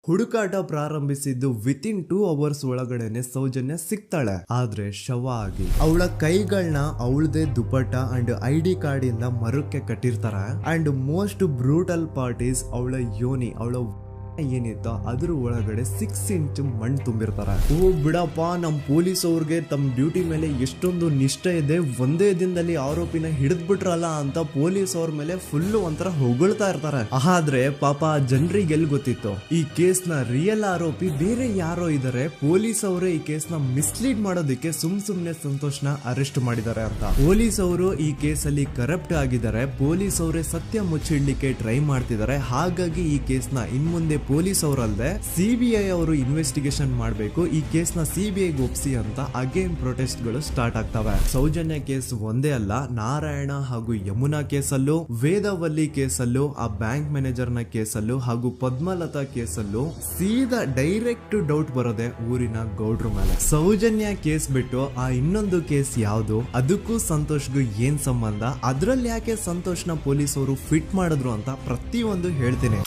ಹುಡುಕಾಟ ಪ್ರಾರಂಭಿಸಿದ್ದು within 2 hours ಒಳಗಡೆನೆ ಸೌಜನ್ಯ ಸಿಗ್ತಾಳೆ. ಆದ್ರೆ ಶವ ಆಗಿ ಅವಳ ಕೈಗಳನ್ನ ಅವಳದೇ ದುಪಟ್ಟ ಅಂಡ್ ID ಕಾರ್ಡ್ ಇಂದ ಮರಕ್ಕೆ ಕಟ್ಟಿರ್ತಾರೆ. And most brutal part is ಅವಳ ಯೋನಿ, ಅವಳ ಏನಿತ್ತ ಅದ್ರ ಒಳಗಡೆ 6 ಇಂಚ್ ಮಣ್ಣು ತುಂಬಿರ್ತಾರೆ. ಓ ಬಿಡಪ್ಪ, ನಮ್ ಪೊಲೀಸ್ ಅವ್ರಿಗೆ ತಮ್ಮ ಡ್ಯೂಟಿ ಮೇಲೆ ಎಷ್ಟೊಂದು ನಿಷ್ಠೆ ಇದೆ, ಒಂದೇ ದಿನದಲ್ಲಿ ಆರೋಪಿನ ಹಿಡಿದ್ಬಿಟ್ರಲ್ಲ ಅಂತ ಪೊಲೀಸ್ ಅವ್ರ ಮೇಲೆ ಫುಲ್ ಒಂಥರ ಹೊಗಳ್ತಾ ಇರ್ತಾರೆ. ಆದ್ರೆ ಪಾಪ ಜನರಿಗೆ ಎಲ್ಲಿ ಗೊತ್ತಿತ್ತು ಈ ಕೇಸ್ ನ ರಿಯಲ್ ಆರೋಪಿ ಬೇರೆ ಯಾರೋ ಇದಾರೆ, ಪೊಲೀಸ್ ಅವರೇ ಈ ಕೇಸ್ ನ ಮಿಸ್ಲೀಡ್ ಮಾಡೋದಕ್ಕೆ ಸುಮ್ನೆ ಸಂತೋಷ್ನ ಅರೆಸ್ಟ್ ಮಾಡಿದ್ದಾರೆ ಅಂತ. ಪೊಲೀಸ್ ಅವರು ಈ ಕೇಸ್ ಅಲ್ಲಿ ಕರಪ್ಟ್ ಆಗಿದ್ದಾರೆ, ಪೊಲೀಸ್ ಅವರೇ ಸತ್ಯ ಮುಚ್ಚಿಡ್ಲಿಕ್ಕೆ ಟ್ರೈ ಮಾಡ್ತಿದ್ದಾರೆ. ಹಾಗಾಗಿ ಈ ಕೇಸ್ ನ ಇನ್ಮುಂದೆ ಪೊಲೀಸ್ ಅವರಲ್ಲದೆ CBI ಅವರು ಇನ್ವೆಸ್ಟಿಗೇಷನ್ ಮಾಡಬೇಕು, ಈ ಕೇಸ್ ನ CBI ಒಪ್ಸಿ ಅಂತ ಅಗೇನ್ ಪ್ರೊಟೆಸ್ಟ್ ಗಳು ಸ್ಟಾರ್ಟ್ ಆಗ್ತವೆ. ಸೌಜನ್ಯ ಕೇಸ್ ಒಂದೇ ಅಲ್ಲ, ನಾರಾಯಣ ಹಾಗೂ ಯಮುನಾ ಕೇಸಲ್ಲೂ, ವೇದವಲ್ಲಿ ಕೇಸಲ್ಲೂ, ಆ ಬ್ಯಾಂಕ್ ಮ್ಯಾನೇಜರ್ ನ ಕೇಸಲ್ಲೂ ಹಾಗೂ ಪದ್ಮಲತಾ ಕೇಸಲ್ಲೂ ಸೀದಾ ಡೈರೆಕ್ಟ್ ಡೌಟ್ ಬರೋದೆ ಊರಿನ ಗೌಡ್ರ ಮೇಲೆ. ಸೌಜನ್ಯ ಕೇಸ್ ಬಿಟ್ಟು ಆ ಇನ್ನೊಂದು ಕೇಸ್ ಯಾವುದು, ಅದಕ್ಕೂ ಸಂತೋಷ್ಗೂ ಏನ್ ಸಂಬಂಧ, ಅದ್ರಲ್ಲಿ ಯಾಕೆ ಸಂತೋಷ್ನ ಪೊಲೀಸ್ ಅವರು ಫಿಟ್ ಮಾಡಿದ್ರು ಅಂತ ಪ್ರತಿಯೊಂದು ಹೇಳ್ತೀನಿ.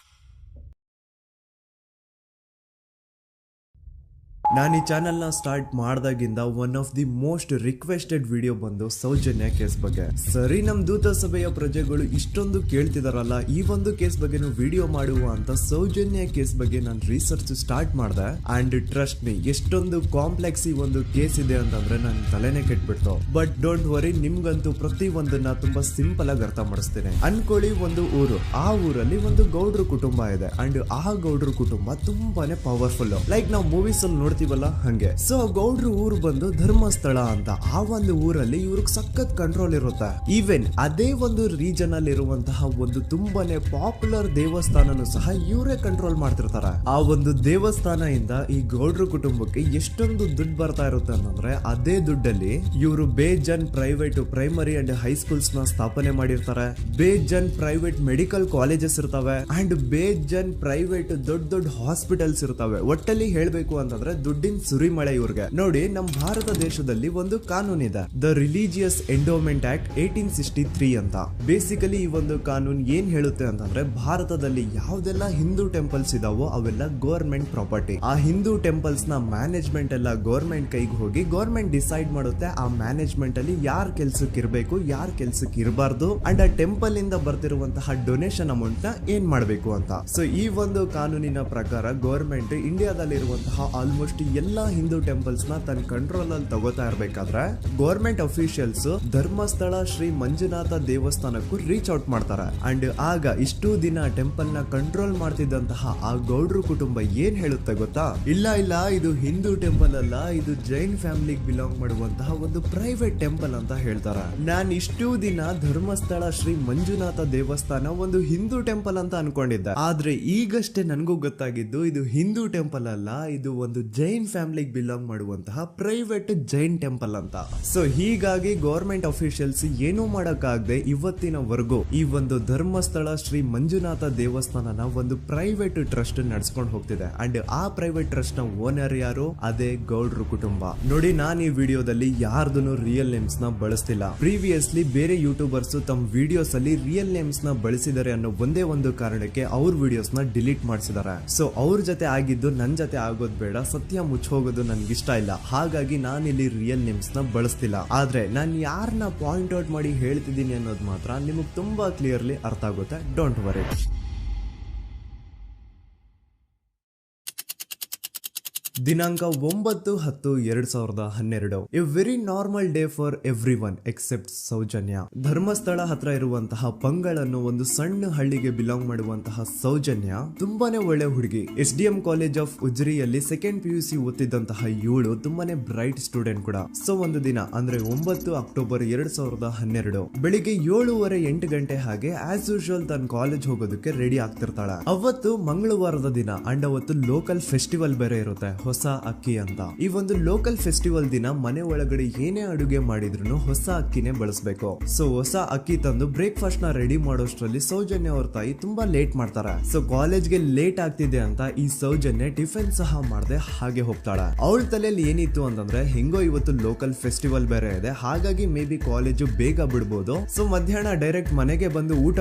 ನಾನು ಈ ಚಾನೆಲ್ ನ ಸ್ಟಾರ್ಟ್ ಮಾಡಿದಾಗಿಂದ one of the most requested video ಬಂದು ಸೌಜನ್ಯ ಕೇಸ್ ಬಗ್ಗೆ. ಸರಿ, ನಮ್ ದೂತ ಸಭೆಯ ಪ್ರಜೆಗಳು ಇಷ್ಟೊಂದು ಕೇಳ್ತಿದಾರಲ್ಲ, ಈ ಒಂದು ಕೇಸ್ ಬಗ್ಗೆನೂ ವಿಡಿಯೋ ಮಾಡುವ ಅಂತ ಸೌಜನ್ಯ ಕೇಸ್ ಬಗ್ಗೆ ನಾನು ರಿಸರ್ಚ್ ಸ್ಟಾರ್ಟ್ ಮಾಡಿದೆ. ಅಂಡ್ ಟ್ರಸ್ಟ್ ಮೀ, ಎಷ್ಟೊಂದು ಕಾಂಪ್ಲೆಕ್ಸ್ ಈ ಒಂದು ಕೇಸ್ ಇದೆ ಅಂತಂದ್ರೆ ನನ್ ತಲೆನೇ ಕೆಟ್ಬಿಡ್ತು. ಬಟ್ ಡೋಂಟ್ ವರಿ, ನಿಮ್ಗಂತೂ ಪ್ರತಿ ಒಂದನ್ನ ತುಂಬಾ ಸಿಂಪಲ್ ಆಗಿ ಅರ್ಥ ಮಾಡಿಸ್ತೇನೆ. ಅನ್ಕೊಳ್ಳಿ, ಒಂದು ಊರು, ಆ ಊರಲ್ಲಿ ಒಂದು ಗೌಡ್ರ ಕುಟುಂಬ ಇದೆ. ಅಂಡ್ ಆ ಗೌಡ್ರ ಕುಟುಂಬ ತುಂಬಾನೇ ಪವರ್ಫುಲ್, ಲೈಕ್ ನಾವು ಮೂವೀಸ್ ಅಲ್ಲಿ ನೋಡ್ತೀವಲ್ಲ ಹಂಗೆ. ಸೊ ಗೌಡ್ರ ಊರು ಬಂದು ಧರ್ಮಸ್ಥಳ ಅಂತ. ಆ ಒಂದು ಊರಲ್ಲಿ ಇವ್ರಿಗೆ ಸಖತ್ ಕಂಟ್ರೋಲ್ ಇರುತ್ತೆ. ಈವನ್ ಅದೇ ಒಂದು ರೀಜನ್ ಅಲ್ಲಿ ಇರುವಂತಹ ಒಂದು ತುಂಬಾನೇ ಪಾಪ್ಯುಲರ್ ದೇವಸ್ಥಾನನು ಸಹ ಇವರೇ ಕಂಟ್ರೋಲ್ ಮಾಡ್ತಿರ್ತಾರೆ. ಆ ಒಂದು ದೇವಸ್ಥಾನ ಇಂದ ಈ ಗೌಡ್ರ ಕುಟುಂಬಕ್ಕೆ ಎಷ್ಟೊಂದು ದುಡ್ಡು ಬರ್ತಾ ಇರುತ್ತೆ ಅಂತಂದ್ರೆ, ಅದೇ ದುಡ್ಡಲ್ಲಿ ಇವರು ಬೇಜನ್ ಪ್ರೈವೇಟ್ ಪ್ರೈಮರಿ ಅಂಡ್ ಹೈಸ್ಕೂಲ್ಸ್ ನ ಸ್ಥಾಪನೆ ಮಾಡಿರ್ತಾರೆ, ಬೇಜನ್ ಪ್ರೈವೇಟ್ ಮೆಡಿಕಲ್ ಕಾಲೇಜಸ್ ಇರ್ತವೆ, ಅಂಡ್ ಬೇಜನ್ ಪ್ರೈವೇಟ್ ದೊಡ್ಡ ಹಾಸ್ಪಿಟಲ್ಸ್ ಇರ್ತವೆ. ಒಟ್ಟಲ್ಲಿ ಹೇಳ್ಬೇಕು ಅಂತಂದ್ರೆ ದುಡ್ಡಿನ ಸುರಿಮಳೆ ಇವ್ರಿಗೆ. ನೋಡಿ, ನಮ್ಮ ಭಾರತ ದೇಶದಲ್ಲಿ ಒಂದು ಕಾನೂನಿದೆ, ದ ರಿಲಿಜಿಯಸ್ ಎಂಡೋಮೆಂಟ್ ಆಕ್ಟ್ 1863 ಅಂತ. ಬೇಸಿಕಲಿ ಈ ಒಂದು ಕಾನೂನು ಏನ್ ಹೇಳುತ್ತೆ ಅಂತಂದ್ರೆ, ಭಾರತದಲ್ಲಿ ಯಾವ್ದೆಲ್ಲ ಹಿಂದೂ ಟೆಂಪಲ್ಸ್ ಇದಾವೋ ಅವೆಲ್ಲ ಗವರ್ಮೆಂಟ್ ಪ್ರಾಪರ್ಟಿ. ಆ ಹಿಂದೂ ಟೆಂಪಲ್ಸ್ ನ ಮ್ಯಾನೇಜ್ಮೆಂಟ್ ಎಲ್ಲ ಗವರ್ಮೆಂಟ್ ಕೈಗೆ ಹೋಗಿ ಗವರ್ಮೆಂಟ್ ಡಿಸೈಡ್ ಮಾಡುತ್ತೆ ಆ ಮ್ಯಾನೇಜ್ಮೆಂಟ್ ಅಲ್ಲಿ ಯಾರ್ ಕೆಲ್ಸಕ್ಕೆ ಇರಬೇಕು, ಯಾರ್ ಕೆಲ್ಸಕ್ಕೆ ಇರಬಾರ್ದು, ಅಂಡ್ ಆ ಟೆಂಪಲ್ ಇಂದ ಬರ್ತಿರುವಂತಹ ಡೊನೇಷನ್ ಅಮೌಂಟ್ ನ ಏನ್ ಮಾಡಬೇಕು ಅಂತ. ಸೊ ಈ ಒಂದು ಕಾನೂನಿನ ಪ್ರಕಾರ ಗವರ್ಮೆಂಟ್ ಇಂಡಿಯಾದಲ್ಲಿ ಇರುವಂತಹ ಆಲ್ಮೋಸ್ಟ್ ಎಲ್ಲಾ ಹಿಂದೂ ಟೆಂಪಲ್ಸ್ ನ ತನ್ನ ಕಂಟ್ರೋಲ್ ಅಲ್ಲಿ ತಗೋತಾ ಇರ್ಬೇಕಾದ್ರೆ ಗವರ್ಮೆಂಟ್ ಅಫಿಷಿಯಲ್ಸ್ ಧರ್ಮಸ್ಥಳ ಶ್ರೀ ಮಂಜುನಾಥ ದೇವಸ್ಥಾನಕ್ಕೂ ರೀಚ್ ಔಟ್ ಮಾಡ್ತಾರೆ. ಅಂಡ್ ಆಗ ಇಷ್ಟು ದಿನ ಟೆಂಪಲ್ ನ ಕಂಟ್ರೋಲ್ ಮಾಡ್ತಿದ್ದಂತಹ ಆ ಗೌಡ್ರ ಕುಟುಂಬ ಏನ್ ಹೇಳುತ್ತೆ ಗೊತ್ತಾ, ಇಲ್ಲ ಇದು ಹಿಂದೂ ಟೆಂಪಲ್ ಅಲ್ಲ, ಇದು ಜೈನ್ ಫ್ಯಾಮಿಲಿಗೆ ಬಿಲಾಂಗ್ ಮಾಡುವಂತಹ ಒಂದು ಪ್ರೈವೇಟ್ ಟೆಂಪಲ್ ಅಂತ ಹೇಳ್ತಾರೆ. ನಾನು ಇಷ್ಟು ದಿನ ಧರ್ಮಸ್ಥಳ ಶ್ರೀ ಮಂಜುನಾಥ ದೇವಸ್ಥಾನ ಒಂದು ಹಿಂದೂ ಟೆಂಪಲ್ ಅಂತ ಅನ್ಕೊಂಡಿದ್ದೆ. ಆದ್ರೆ ಈಗಷ್ಟೇ ನನಗೂ ಗೊತ್ತಾಗಿದ್ದು ಇದು ಹಿಂದೂ ಟೆಂಪಲ್ ಅಲ್ಲ, ಇದು ಒಂದು ಜೈನ್ ಫ್ಯಾಮಿಲಿಗೆ ಬಿಲಾಂಗ್ ಮಾಡುವಂತಹ ಪ್ರೈವೇಟ್ ಜೈನ್ ಟೆಂಪಲ್ ಅಂತ. ಸೊ ಹೀಗಾಗಿ ಗವರ್ಮೆಂಟ್ ಅಫಿಷಿಯಲ್ಸ್ ಏನೂ ಮಾಡಕ್ಕಾಗದೆ ಇವತ್ತಿನವರೆಗೂ ಈ ಒಂದು ಧರ್ಮಸ್ಥಳ ಶ್ರೀ ಮಂಜುನಾಥ ದೇವಸ್ಥಾನನ ಒಂದು ಪ್ರೈವೇಟ್ ಟ್ರಸ್ಟ್ ನಡೆಸ್ಕೊಂಡು ಹೋಗ್ತಿದೆ. ಅಂಡ್ ಆ ಪ್ರೈವೇಟ್ ಟ್ರಸ್ಟ್ ನ ಓನರ್ ಯಾರು, ಅದೇ ಗೌಡ್ರ ಕುಟುಂಬ. ನೋಡಿ, ನಾನು ಈ ವಿಡಿಯೋದಲ್ಲಿ ಯಾರ್ದು ರಿಯಲ್ ನೇಮ್ಸ್ ನ ಬಳಸ್ತಿಲ್ಲ. ಪ್ರೀವಿಯಸ್ಲಿ ಬೇರೆ ಯೂಟ್ಯೂಬರ್ಸ್ ತಮ್ಮ ವಿಡಿಯೋಸ್ ಅಲ್ಲಿ ರಿಯಲ್ ನೇಮ್ಸ್ ನ ಬಳಸಿದ್ದಾರೆ ಅನ್ನೋ ಒಂದೇ ಒಂದು ಕಾರಣಕ್ಕೆ ಅವ್ರ ವಿಡಿಯೋಸ್ ನ ಡಿಲೀಟ್ ಮಾಡಿಸಿದ್ದಾರೆ. ಸೊ ಅವ್ರ ಜೊತೆ ಆಗಿದ್ದು ನನ್ ಜೊತೆ ಆಗೋದ್ ಬೇಡ, ಸತ್ಯ ಮುಚ್ಚೋಗೋದು ನನ್ಗೆ ಇಷ್ಟ ಇಲ್ಲ. ಹಾಗಾಗಿ ನಾನು ಇಲ್ಲಿ ರಿಯಲ್ ನೇಮ್ಸ್ ನ ಬಳಸ್ತಿಲ್ಲ. ಆದ್ರೆ ನಾನು ಯಾರನ್ನ ಪಾಯಿಂಟ್ ಔಟ್ ಮಾಡಿ ಹೇಳ್ತಿದ್ದೀನಿ ಅನ್ನೋದು ಮಾತ್ರ ನಿಮಗೆ ತುಂಬಾ ಕ್ಲಿಯರ್ಲಿ ಅರ್ಥ ಆಗುತ್ತೆ. Don't worry. ದಿನಾಂಕ 9/10/2012. A very normal day for everyone except Soujanya. Dharmasthala ಹತ್ರ ಇರುವಂತಹ ಪಂಗಳ್ ಅನ್ನೋ ಒಂದು ಸಣ್ಣ ಹಳ್ಳಿಗೆ ಬಿಲಾಂಗ್ ಮಾಡುವಂತಹ ಸೌಜನ್ಯ ತುಂಬಾನೇ ಒಳ್ಳೆ ಹುಡುಗಿ. SDM ಕಾಲೇಜ್ ಆಫ್ ಉಜ್ರಿಯಲ್ಲಿ 2nd PUC ಓದ್ತಿದ್ದಂತಹ ಇವಳು ತುಂಬಾನೇ ಬ್ರೈಟ್ ಸ್ಟೂಡೆಂಟ್ ಕೂಡ. ಸೊ ಒಂದು ದಿನ ಅಂದ್ರೆ 9 ಅಕ್ಟೋಬರ್ 2012 ಬೆಳಿಗ್ಗೆ 7:30-8 ಗಂಟೆ ಹಾಗೆ ಆಸ್ ಯೂಶುವಲ್ ತನ್ನ ಕಾಲೇಜ್ ಹೋಗೋದಕ್ಕೆ ರೆಡಿ ಆಗ್ತಿರ್ತಾಳೆ. ಅವತ್ತು ಮಂಗಳವಾರದ ದಿನ ಅಂಡ್ ಅವತ್ತು ಲೋಕಲ್ ಫೆಸ್ಟಿವಲ್ ಬೇರೆ ಇರುತ್ತೆ, ಹೊಸ ಹೊಸ ಅಕ್ಕಿ ಅಂತ. ಈ ಒಂದು ಲೋಕಲ್ ಫೆಸ್ಟಿವಲ್ ದಿನ ಮನೆ ಒಳಗಡೆ ಏನೇ ಅಡುಗೆ ಮಾಡಿದ್ರು ಹೊಸ ಅಕ್ಕಿನೇ ಬಳಸಬೇಕು. ಸೊ ಹೊಸ ಅಕ್ಕಿ ತಂದು ಬ್ರೇಕ್ಫಾಸ್ಟ್ ನ ರೆಡಿ ಮಾಡೋಷ್ಟ್ರಲ್ಲಿ ಸೌಜನ್ಯ ಅವ್ರ ತಾಯಿ ತುಂಬಾ ಲೇಟ್ ಮಾಡ್ತಾರೆ. ಸೊ ಕಾಲೇಜ್ಗೆ ಲೇಟ್ ಆಗ್ತಿದೆ ಅಂತ ಈ ಸೌಜನ್ಯ ಟಿಫಿನ್ ಸಹ ಮಾಡದೆ ಹಾಗೆ ಹೋಗ್ತಾಳೆ. ಅವಳ ತಲೆಯಲ್ಲಿ ಏನಿತ್ತು ಅಂತಂದ್ರೆ ಹೆಂಗೋ ಇವತ್ತು ಲೋಕಲ್ ಫೆಸ್ಟಿವಲ್ ಬೇರೆ ಇದೆ, ಹಾಗಾಗಿ ಮೇ ಬಿ ಕಾಲೇಜು ಬೇಗ ಬಿಡ್ಬೋದು. ಸೊ ಮಧ್ಯಾಹ್ನ ಡೈರೆಕ್ಟ್ ಮನೆಗೆ ಬಂದು ಊಟ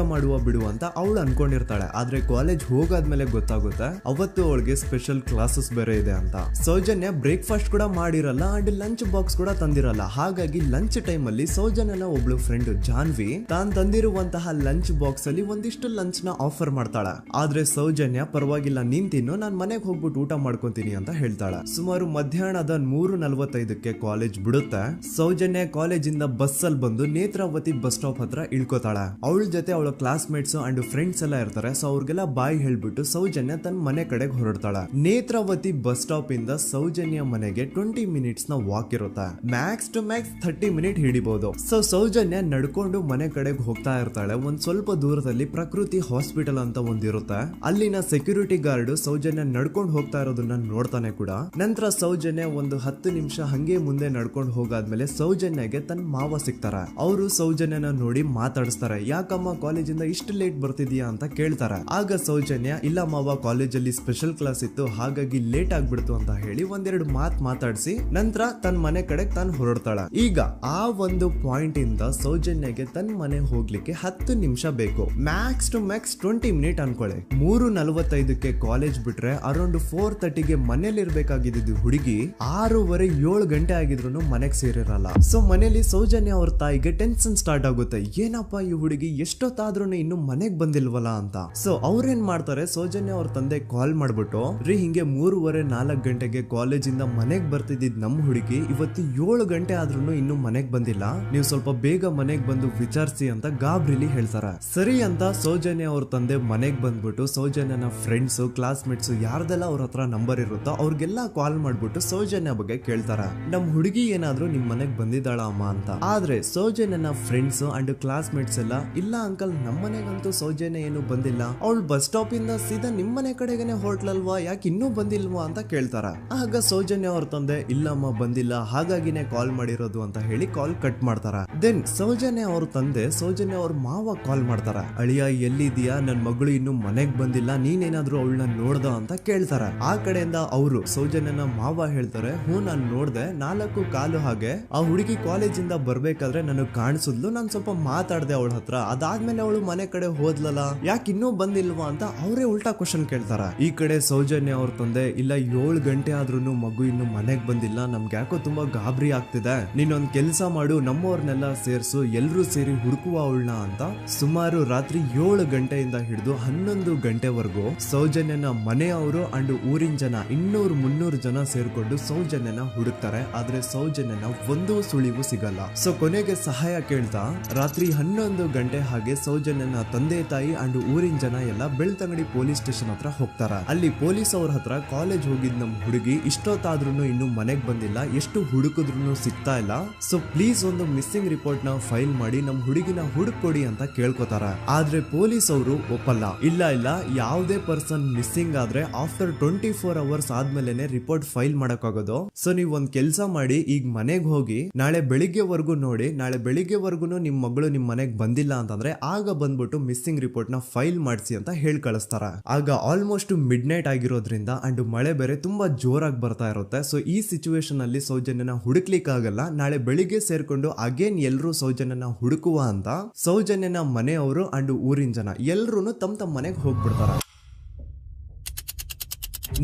ಬಿಡು ಅಂತ ಅವಳು ಅನ್ಕೊಂಡಿರ್ತಾಳೆ. ಆದ್ರೆ ಕಾಲೇಜ್ ಹೋಗಾದ್ಮೇಲೆ ಗೊತ್ತಾಗುತ್ತೆ ಅವತ್ತು ಅವಳಿಗೆ ಸ್ಪೆಷಲ್ ಕ್ಲಾಸಸ್ ಬೇರೆ ಇದೆ ಅಂತ. ಸೌಜನ್ಯ ಬ್ರೇಕ್ಫಾಸ್ಟ್ ಕೂಡ ಮಾಡಿರಲ್ಲ ಅಂಡ್ ಲಂಚ್ ಬಾಕ್ಸ್ ಕೂಡ ತಂದಿರಲ್ಲ. ಹಾಗಾಗಿ ಲಂಚ್ ಟೈಮ್ ಅಲ್ಲಿ ಸೌಜನ್ಯನ ಒಬ್ಳು ಫ್ರೆಂಡ್ ಜಾನ್ವಿ ತಾನ್ ತಂದಿರುವಂತಹ ಲಂಚ್ ಬಾಕ್ಸ್ ಅಲ್ಲಿ ಒಂದಿಷ್ಟು ಲಂಚ್ ನ ಆಫರ್ ಮಾಡ್ತಾಳೆ. ಆದ್ರೆ ಸೌಜನ್ಯ ಪರವಾಗಿಲ್ಲ ನೀನ್ ತಿನ್ನು, ನಾನ್ ಮನೆಗೆ ಹೋಗ್ಬಿಟ್ಟು ಊಟ ಮಾಡ್ಕೊಂತೀನಿ ಅಂತ ಹೇಳ್ತಾಳೆ. ಸುಮಾರು ಮಧ್ಯಾಹ್ನದ 3:45ಕ್ಕೆ ಕಾಲೇಜ್ ಬಿಡುತ್ತೆ. ಸೌಜನ್ಯ ಕಾಲೇಜ್ ಇಂದ ಬಸ್ ಅಲ್ಲಿ ಬಂದು ನೇತ್ರಾವತಿ ಬಸ್ ಸ್ಟಾಪ್ ಹತ್ರ ಇಳ್ಕೋತಾಳೆ. ಅವಳ ಜೊತೆ ಅವಳ ಕ್ಲಾಸ್ ಮೇಟ್ಸ್ ಅಂಡ್ ಫ್ರೆಂಡ್ಸ್ ಎಲ್ಲ ಇರ್ತಾರೆ. ಸೊ ಅವ್ರಿಗೆಲ್ಲ ಬಾಯ್ ಹೇಳ್ಬಿಟ್ಟು ಸೌಜನ್ಯ ತನ್ನ ಮನೆ ಕಡೆಗೆ ಹೊರಡ್ತಾಳೆ. ನೇತ್ರಾವತಿ ಬಸ್ ಸ್ಟಾಪ್ ಇಂದ ಸೌಜನ್ಯ ಮನೆಗೆ 20 ಮಿನಿಟ್ಸ್ ನ ವಾಕ್ ಇರುತ್ತೆ. ಮ್ಯಾಕ್ಸ್ ಟು ಮ್ಯಾಕ್ಸ್ 30 ಮಿನಿಟ್ ಹಿಡಿಬಹುದು. ಸೊ ಸೌಜನ್ಯ ನಡ್ಕೊಂಡು ಮನೆ ಕಡೆಗೆ ಹೋಗ್ತಾ ಇರ್ತಾಳೆ. ಒಂದ್ ಸ್ವಲ್ಪ ದೂರದಲ್ಲಿ ಪ್ರಕೃತಿ ಹಾಸ್ಪಿಟಲ್ ಅಂತ ಒಂದಿರುತ್ತೆ. ಅಲ್ಲಿನ ಸೆಕ್ಯೂರಿಟಿ ಗಾರ್ಡ್ ಸೌಜನ್ಯ ನಡ್ಕೊಂಡು ಹೋಗ್ತಾ ಇರೋದನ್ನ ನೋಡ್ತಾನೆ ಕೂಡ. ನಂತರ ಸೌಜನ್ಯ ಒಂದು 10 ನಿಮಿಷ ಹಂಗೆ ಮುಂದೆ ನಡ್ಕೊಂಡು ಹೋಗಾದ್ಮೇಲೆ ಸೌಜನ್ಯಗೆ ತನ್ನ ಮಾವ ಸಿಗ್ತಾರೆ. ಅವರು ಸೌಜನ್ಯನ ನೋಡಿ ಮಾತಾಡಿಸ್ತಾರೆ. ಯಾಕಮ್ಮ ಕಾಲೇಜಿಂದ ಇಷ್ಟು ಲೇಟ್ ಬರ್ತಿದೀಯಾ ಅಂತ ಕೇಳ್ತಾರೆ. ಆಗ ಸೌಜನ್ಯ ಇಲ್ಲ ಮಾವ, ಕಾಲೇಜಲ್ಲಿ ಸ್ಪೆಷಲ್ ಕ್ಲಾಸ್ ಇತ್ತು ಹಾಗಾಗಿ ಲೇಟ್ ಆಗ್ಬಿಡ್ತು ಅಂತ ಹೇಳಿ ಒಂದೆರಡು ಮಾತಾಡಿಸಿ ನಂತರ ತನ್ನ ಮನೆ ಕಡೆ ತಾನು ಹೊರಡ್ತಾಳ. ಈಗ ಆ ಒಂದು ಪಾಯಿಂಟ್ ಇಂದ ಸೌಜನ್ಯಗೆ ತನ್ನ ಮನೆ ಹೋಗ್ಲಿಕ್ಕೆ 10 ನಿಮಿಷ ಬೇಕು. ಮ್ಯಾಕ್ಸ್ ಟು ಮ್ಯಾಕ್ಸ್ 20 ಮಿನಿಟ್ ಅನ್ಕೊಳ್ಳಿ. 3:45ಕ್ಕೆ ಕಾಲೇಜ್ ಬಿಟ್ರೆ ಅರೌಂಡ್ 4:30ಗೆ ಮನೇಲಿ ಇರ್ಬೇಕಾಗಿದ್ದು ಹುಡುಗಿ 6:30-7 ಗಂಟೆ ಆಗಿದ್ರು ಮನೆಗೆ ಸೇರಿರಲ್ಲ. ಸೊ ಮನೇಲಿ ಸೌಜನ್ಯ ಅವ್ರ ತಾಯಿಗೆ ಟೆನ್ಷನ್ ಸ್ಟಾರ್ಟ್ ಆಗುತ್ತೆ. ಏನಪ್ಪಾ ಈ ಹುಡುಗಿ ಎಷ್ಟೊತ್ತಾದ್ರೂ ಇನ್ನು ಮನೆಗ್ ಬಂದಿಲ್ವಲ್ಲ ಅಂತ. ಸೊ ಅವ್ರೇನ್ ಮಾಡ್ತಾರೆ, ಸೌಜನ್ಯ ಅವ್ರ ತಂದೆ ಕಾಲ್ ಮಾಡ್ಬಿಟ್ಟು ರೀ ಹಿಂಗೆ 3:30-4 ಗಂಟೆಗೆ ಕಾಲೇಜ್ ಇಂದ ಮನೆಗ್ ಬರ್ತಿದ್ದಿದ್ ನಮ್ ಹುಡುಗಿ ಇವತ್ತು 7 ಗಂಟೆ ಆದ್ರೂ ಇನ್ನು ಮನೆಗ್ ಬಂದಿಲ್ಲ, ನೀವು ಸ್ವಲ್ಪ ಬೇಗ ಮನೆಗ್ ಬಂದು ವಿಚಾರಿಸಿ ಅಂತ ಗಾಬ್ರಿಲಿ ಹೇಳ್ತಾರೆ. ಸರಿ ಅಂತ ಸೌಜನ್ಯ ಅವ್ರ ತಂದೆ ಮನೆಗ್ ಬಂದ್ಬಿಟ್ಟು ಸೌಜನ್ಯನ ಫ್ರೆಂಡ್ಸ್ ಕ್ಲಾಸ್ ಮೇಟ್ಸ್ ಯಾರ್ದೆಲ್ಲ ಅವ್ರ ಹತ್ರ ನಂಬರ್ ಇರುತ್ತೋ ಅವ್ರಿಗೆಲ್ಲ ಕಾಲ್ ಮಾಡ್ಬಿಟ್ಟು ಸೌಜನ್ಯ ಬಗ್ಗೆ ಕೇಳ್ತಾರೆ. ನಮ್ ಹುಡುಗಿ ಏನಾದ್ರೂ ನಿಮ್ ಮನೆಗ್ ಬಂದಿದ್ದಾಳ ಅಮ್ಮ ಅಂತ. ಆದ್ರೆ ಸೌಜನ್ಯನ ಫ್ರೆಂಡ್ಸ್ ಅಂಡ್ ಕ್ಲಾಸ್ ಮೇಟ್ಸ್ ಎಲ್ಲ ಇಲ್ಲ ಅಂಕಲ್ ನಮ್ಮ ಮನೆಗಂತೂ ಸೌಜನ್ಯ ಏನು ಬಂದಿಲ್ಲ, ಅವಳು ಬಸ್ ಸ್ಟಾಪ್ ಇಂದ ಸೀದಾ ನಿಮ್ ಮನೆ ಕಡೆಗೇನೆ ಹೊರಟ್ಲಲ್ವಾ, ಯಾಕೆ ಇನ್ನೂ ಬಂದಿಲ್ವಾ ಅಂತ ಕೇಳ್ತಾರ. ಆಗ ಸೌಜನ್ಯ ಅವ್ರ ತಂದೆ ಇಲ್ಲಮ್ಮ ಬಂದಿಲ್ಲ ಹಾಗಾಗಿನೇ ಕಾಲ್ ಮಾಡಿರೋದು ಅಂತ ಹೇಳಿ ಕಾಲ್ ಕಟ್ ಮಾಡ್ತಾರ. ದೆನ್ ಸೌಜನ್ಯ ಅವ್ರ ತಂದೆ ಸೌಜನ್ಯ ಅವ್ರ ಮಾವ ಕಾಲ್ ಮಾಡ್ತಾರ. ಅಳಿಯ ಎಲ್ಲಿದ್ಯಾ, ನನ್ ಮಗಳು ಇನ್ನು ಮನೆಗ್ ಬಂದಿಲ್ಲ, ನೀನೇನಾದ್ರೂ ಅವಳನ್ನ ನೋಡ್ದ ಅಂತ ಕೇಳ್ತಾರ. ಆ ಕಡೆಯಿಂದ ಅವರು ಸೌಜನ್ಯನ ಮಾವ ಹೇಳ್ತಾರೆ, ಹ್ಞೂ ನಾನ್ ನೋಡ್ದೆ, 4:15 ಹಾಗೆ ಆ ಹುಡುಗಿ ಕಾಲೇಜ್ ಇಂದ ಬರ್ಬೇಕಾದ್ರೆ ನನಗ್ ಕಾಣಿಸಿದ್ಲು, ನಾನ್ ಸ್ವಲ್ಪ ಮಾತಾಡ್ದೆ ಅವಳ ಹತ್ರ, ಅದಾದ್ಮೇಲೆ ಅವಳು ಮನೆ ಕಡೆ ಹೋದ್ಲಲ್ಲ, ಯಾಕೆ ಇನ್ನೂ ಬಂದಿಲ್ವಾ ಅಂತ ಅವರೇ ಉಲ್ಟಾ ಕ್ವಶನ್ ಕೇಳ್ತಾರ. ಈ ಕಡೆ ಸೌಜನ್ಯ ಅವ್ರ ತಂದೆ ಇಲ್ಲ 7 ಗಂಟೆ ಆದ್ರೂ ಮಗು ಇನ್ನು ಮನೆಗ್ ಬಂದಿಲ್ಲ, ನಮ್ಗೆ ಯಾಕೋ ತುಂಬಾ ಗಾಬರಿ ಆಗ್ತಿದೆ, ನೀನೊಂದ್ ಕೆಲ್ಸ ಮಾಡು ನಮ್ಮವ್ರನ್ನೆಲ್ಲ ಸೇರ್ಸು ಎಲ್ರೂ ಸೇರಿ ಹುಡುಕುವ ಅವಳನ್ನ ಅಂತ ಸುಮಾರು ರಾತ್ರಿ 7 ಗಂಟೆಯಿಂದ ಹಿಡಿದು 11 ಗಂಟೆವರೆಗೂ ಸೌಜನ್ಯನ ಮನೆಯವರು ಅಂಡ್ ಊರಿನ ಜನ 200-300 ಜನ ಸೇರ್ಕೊಂಡು ಸೌಜನ್ಯನ ಹುಡುಕ್ತಾರೆ. ಆದ್ರೆ ಸೌಜನ್ಯನ ಒಂದು ಸುಳಿವು ಸಿಗಲ್ಲ. ಸೊ ಕೊನೆಗೆ ಸಹಾಯ ಕೇಳ್ತಾ ರಾತ್ರಿ 11 ಗಂಟೆ ಹಾಗೆ ಸೌಜನ್ಯನ ತಂದೆ ತಾಯಿ ಅಂಡ್ ಊರಿನ ಜನ ಎಲ್ಲ ಬೆಳ್ತಂಗಡಿ ಪೊಲೀಸ್ ಸ್ಟೇಷನ್ ಹತ್ರ ಹೋಗ್ತಾರ. ಅಲ್ಲಿ ಪೊಲೀಸ್ ಅವ್ರ ಹತ್ರ ಕಾಲೇಜ್ ಹೋಗಿದ್ ನಮ್ ಹುಡುಗಿ ಇಷ್ಟೊತ್ತಾದ್ರೂ ಇನ್ನು ಮನೆಗ್ ಬಂದಿಲ್ಲ, ಎಷ್ಟು ಹುಡುಕಿದ್ರು ಸಿಗ್ತಾ ಇಲ್ಲ, ಸೊ ಪ್ಲೀಸ್ ಒಂದು ಮಿಸ್ಸಿಂಗ್ ರಿಪೋರ್ಟ್ ನ ಫೈಲ್ ಮಾಡಿ ನಮ್ ಹುಡುಗಿನ ಹುಡುಕೊಡಿ ಅಂತ ಕೇಳ್ಕೊತಾರ. ಆದ್ರೆ ಪೊಲೀಸ್ ಅವರು ಒಪ್ಪಲ್ಲ. ಇಲ್ಲ ಯಾವುದೇ ಪರ್ಸನ್ ಮಿಸ್ಸಿಂಗ್ ಆದ್ರೆ ಆಫ್ಟರ್ 24 ಅವರ್ಸ್ ಆದ್ಮೇಲೆನೆ ರಿಪೋರ್ಟ್ ಫೈಲ್ ಮಾಡಕ್ಕಾಗೋದು. ಸೊ ನೀವ್ ಒಂದ್ ಕೆಲ್ಸ ಮಾಡಿ, ಈಗ ಮನೆಗ್ ಹೋಗಿ ನಾಳೆ ಬೆಳಿಗ್ಗೆವರೆಗೂ ನೋಡಿ, ನಾಳೆ ಬೆಳಿಗ್ಗೆವರೆಗೂ ನಿಮ್ ಮಗಳು ನಿಮ್ ಮನೆಗ್ ಬಂದಿಲ್ಲ ಅಂತಂದ್ರೆ ಆಗ ಬಂದ್ಬಿಟ್ಟು ಮಿಸ್ಸಿಂಗ್ ರಿಪೋರ್ಟ್ ನ ಫೈಲ್ ಮಾಡಿಸಿ ಅಂತ ಹೇಳಿ ಕಳಿಸ್ತಾರ. ಆಗ ಆಲ್ಮೋಸ್ಟ್ ಮಿಡ್ ನೈಟ್ ಆಗಿರೋದ್ರಿಂದ ಅಂಡ್ ಮಳೆ ಬೇರೆ ತುಂಬಾ ಜೋರಾಗಿ ಬರ್ತಾ ಇರುತ್ತೆ. ಸೊ ಈ ಸಿಚುವೇಶನ್ ಅಲ್ಲಿ ಸೌಜನ್ಯನ ಹುಡುಕ್ಲಿಕ್ಕೆ ಆಗಲ್ಲ. ನಾಳೆ ಬೆಳಿಗ್ಗೆ ಸೇರ್ಕೊಂಡು ಅಗೇನ್ ಎಲ್ರು ಸೌಜನ್ಯನ ಹುಡುಕುವ ಅಂತ ಸೌಜನ್ಯನ ಮನೆಯವರು ಅಂಡ್ ಊರಿನ ಜನ ಎಲ್ರು ತಮ್ಮ ಮನೆಗೆ ಹೋಗ್ಬಿಡ್ತಾರ.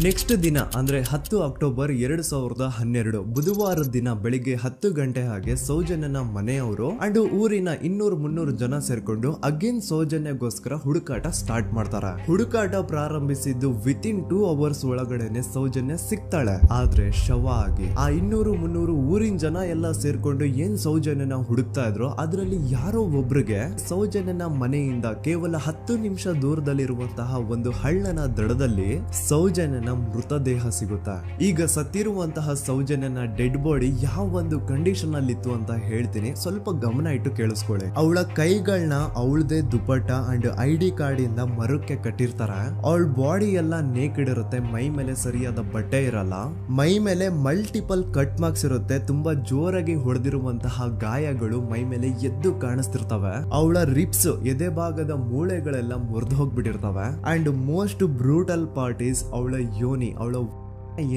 ನೆಕ್ಸ್ಟ್ ದಿನ ಅಂದ್ರೆ 10 ಅಕ್ಟೋಬರ್ 2012 ಬುಧವಾರದ ದಿನ ಬೆಳಿಗ್ಗೆ 10 ಗಂಟೆ ಹಾಗೆ ಸೌಜನ್ಯನ ಮನೆಯವರು ಅಂಡ್ ಊರಿನ 200-300 ಜನ ಸೇರ್ಕೊಂಡು ಅಗೇನ್ ಸೌಜನ್ಯಗೋಸ್ಕರ ಹುಡುಕಾಟ ಸ್ಟಾರ್ಟ್ ಮಾಡ್ತಾರ. ಹುಡುಕಾಟ ಪ್ರಾರಂಭಿಸಿದ್ದು ವಿತಿನ್ 2 ಅವರ್ಸ್ ಒಳಗಡೆನೆ ಸೌಜನ್ಯ ಸಿಗ್ತಾಳೆ. ಆದ್ರೆ ಶವ ಆಗಿ ಆ 200-300 ಊರಿನ ಜನ ಎಲ್ಲ ಸೇರ್ಕೊಂಡು ಏನ್ ಸೌಜನ್ಯನ ಹುಡುಕ್ತಾ ಇದ್ರು ಅದ್ರಲ್ಲಿ ಯಾರೋ ಒಬ್ರಿಗೆ ಸೌಜನ್ಯನ ಮನೆಯಿಂದ ಕೇವಲ 10 ನಿಮಿಷ ದೂರದಲ್ಲಿರುವಂತಹ ಒಂದು ಹಳ್ಳನ ದಡದಲ್ಲಿ ಸೌಜನ್ಯನ ಸೌಜನ್ಯನ ಮೃತದೇಹ ಸಿಗುತ್ತೆ. ಈಗ ಸತ್ತಿರುವಂತಹ ಸೌಜನ್ಯನ ಡೆಡ್ ಬಾಡಿ ಯಾವ ಒಂದು ಕಂಡೀಷನ್ ಅಲ್ಲಿ ಇತ್ತು ಅಂತ ಹೇಳ್ತೀನಿ, ಸ್ವಲ್ಪ ಗಮನ ಇಟ್ಟು ಕೇಳಿಸ್ಕೊಳ್ಳಿ. ಅವಳ ಕೈಗಳನ್ನ ಅವಳದೇ ದುಪಟ್ಟ ಅಂಡ್ ID ಕಾರ್ಡ್ ಇಂದ ಮರಕ್ಕೆ ಕಟ್ಟಿರ್ತಾರೆ. ಅವಳ ಬಾಡಿ ಎಲ್ಲ ನೇಕೆಡ್ ಇರುತ್ತೆ, ಮೈ ಮೇಲೆ ಸರಿಯಾದ ಬಟ್ಟೆ ಇರಲ್ಲ, ಮೈ ಮೇಲೆ ಮಲ್ಟಿಪಲ್ ಕಟ್ ಮಾರ್ಕ್ಸ್ ಇರುತ್ತೆ, ತುಂಬಾ ಜೋರಾಗಿ ಹೊಡೆದಿರುವಂತಹ ಗಾಯಗಳು ಮೈ ಮೇಲೆ ಎದ್ದು ಕಾಣಿಸ್ತಿರ್ತವೆ. ಅವಳ ರಿಪ್ಸ್ ಎದೆ ಭಾಗದ ಮೂಳೆಗಳೆಲ್ಲ ಮುರಿದು ಹೋಗ್ಬಿಟ್ಟಿರ್ತವೆ. And most brutal part is ಅವಳ ಯೋನಿ, ಅವಳ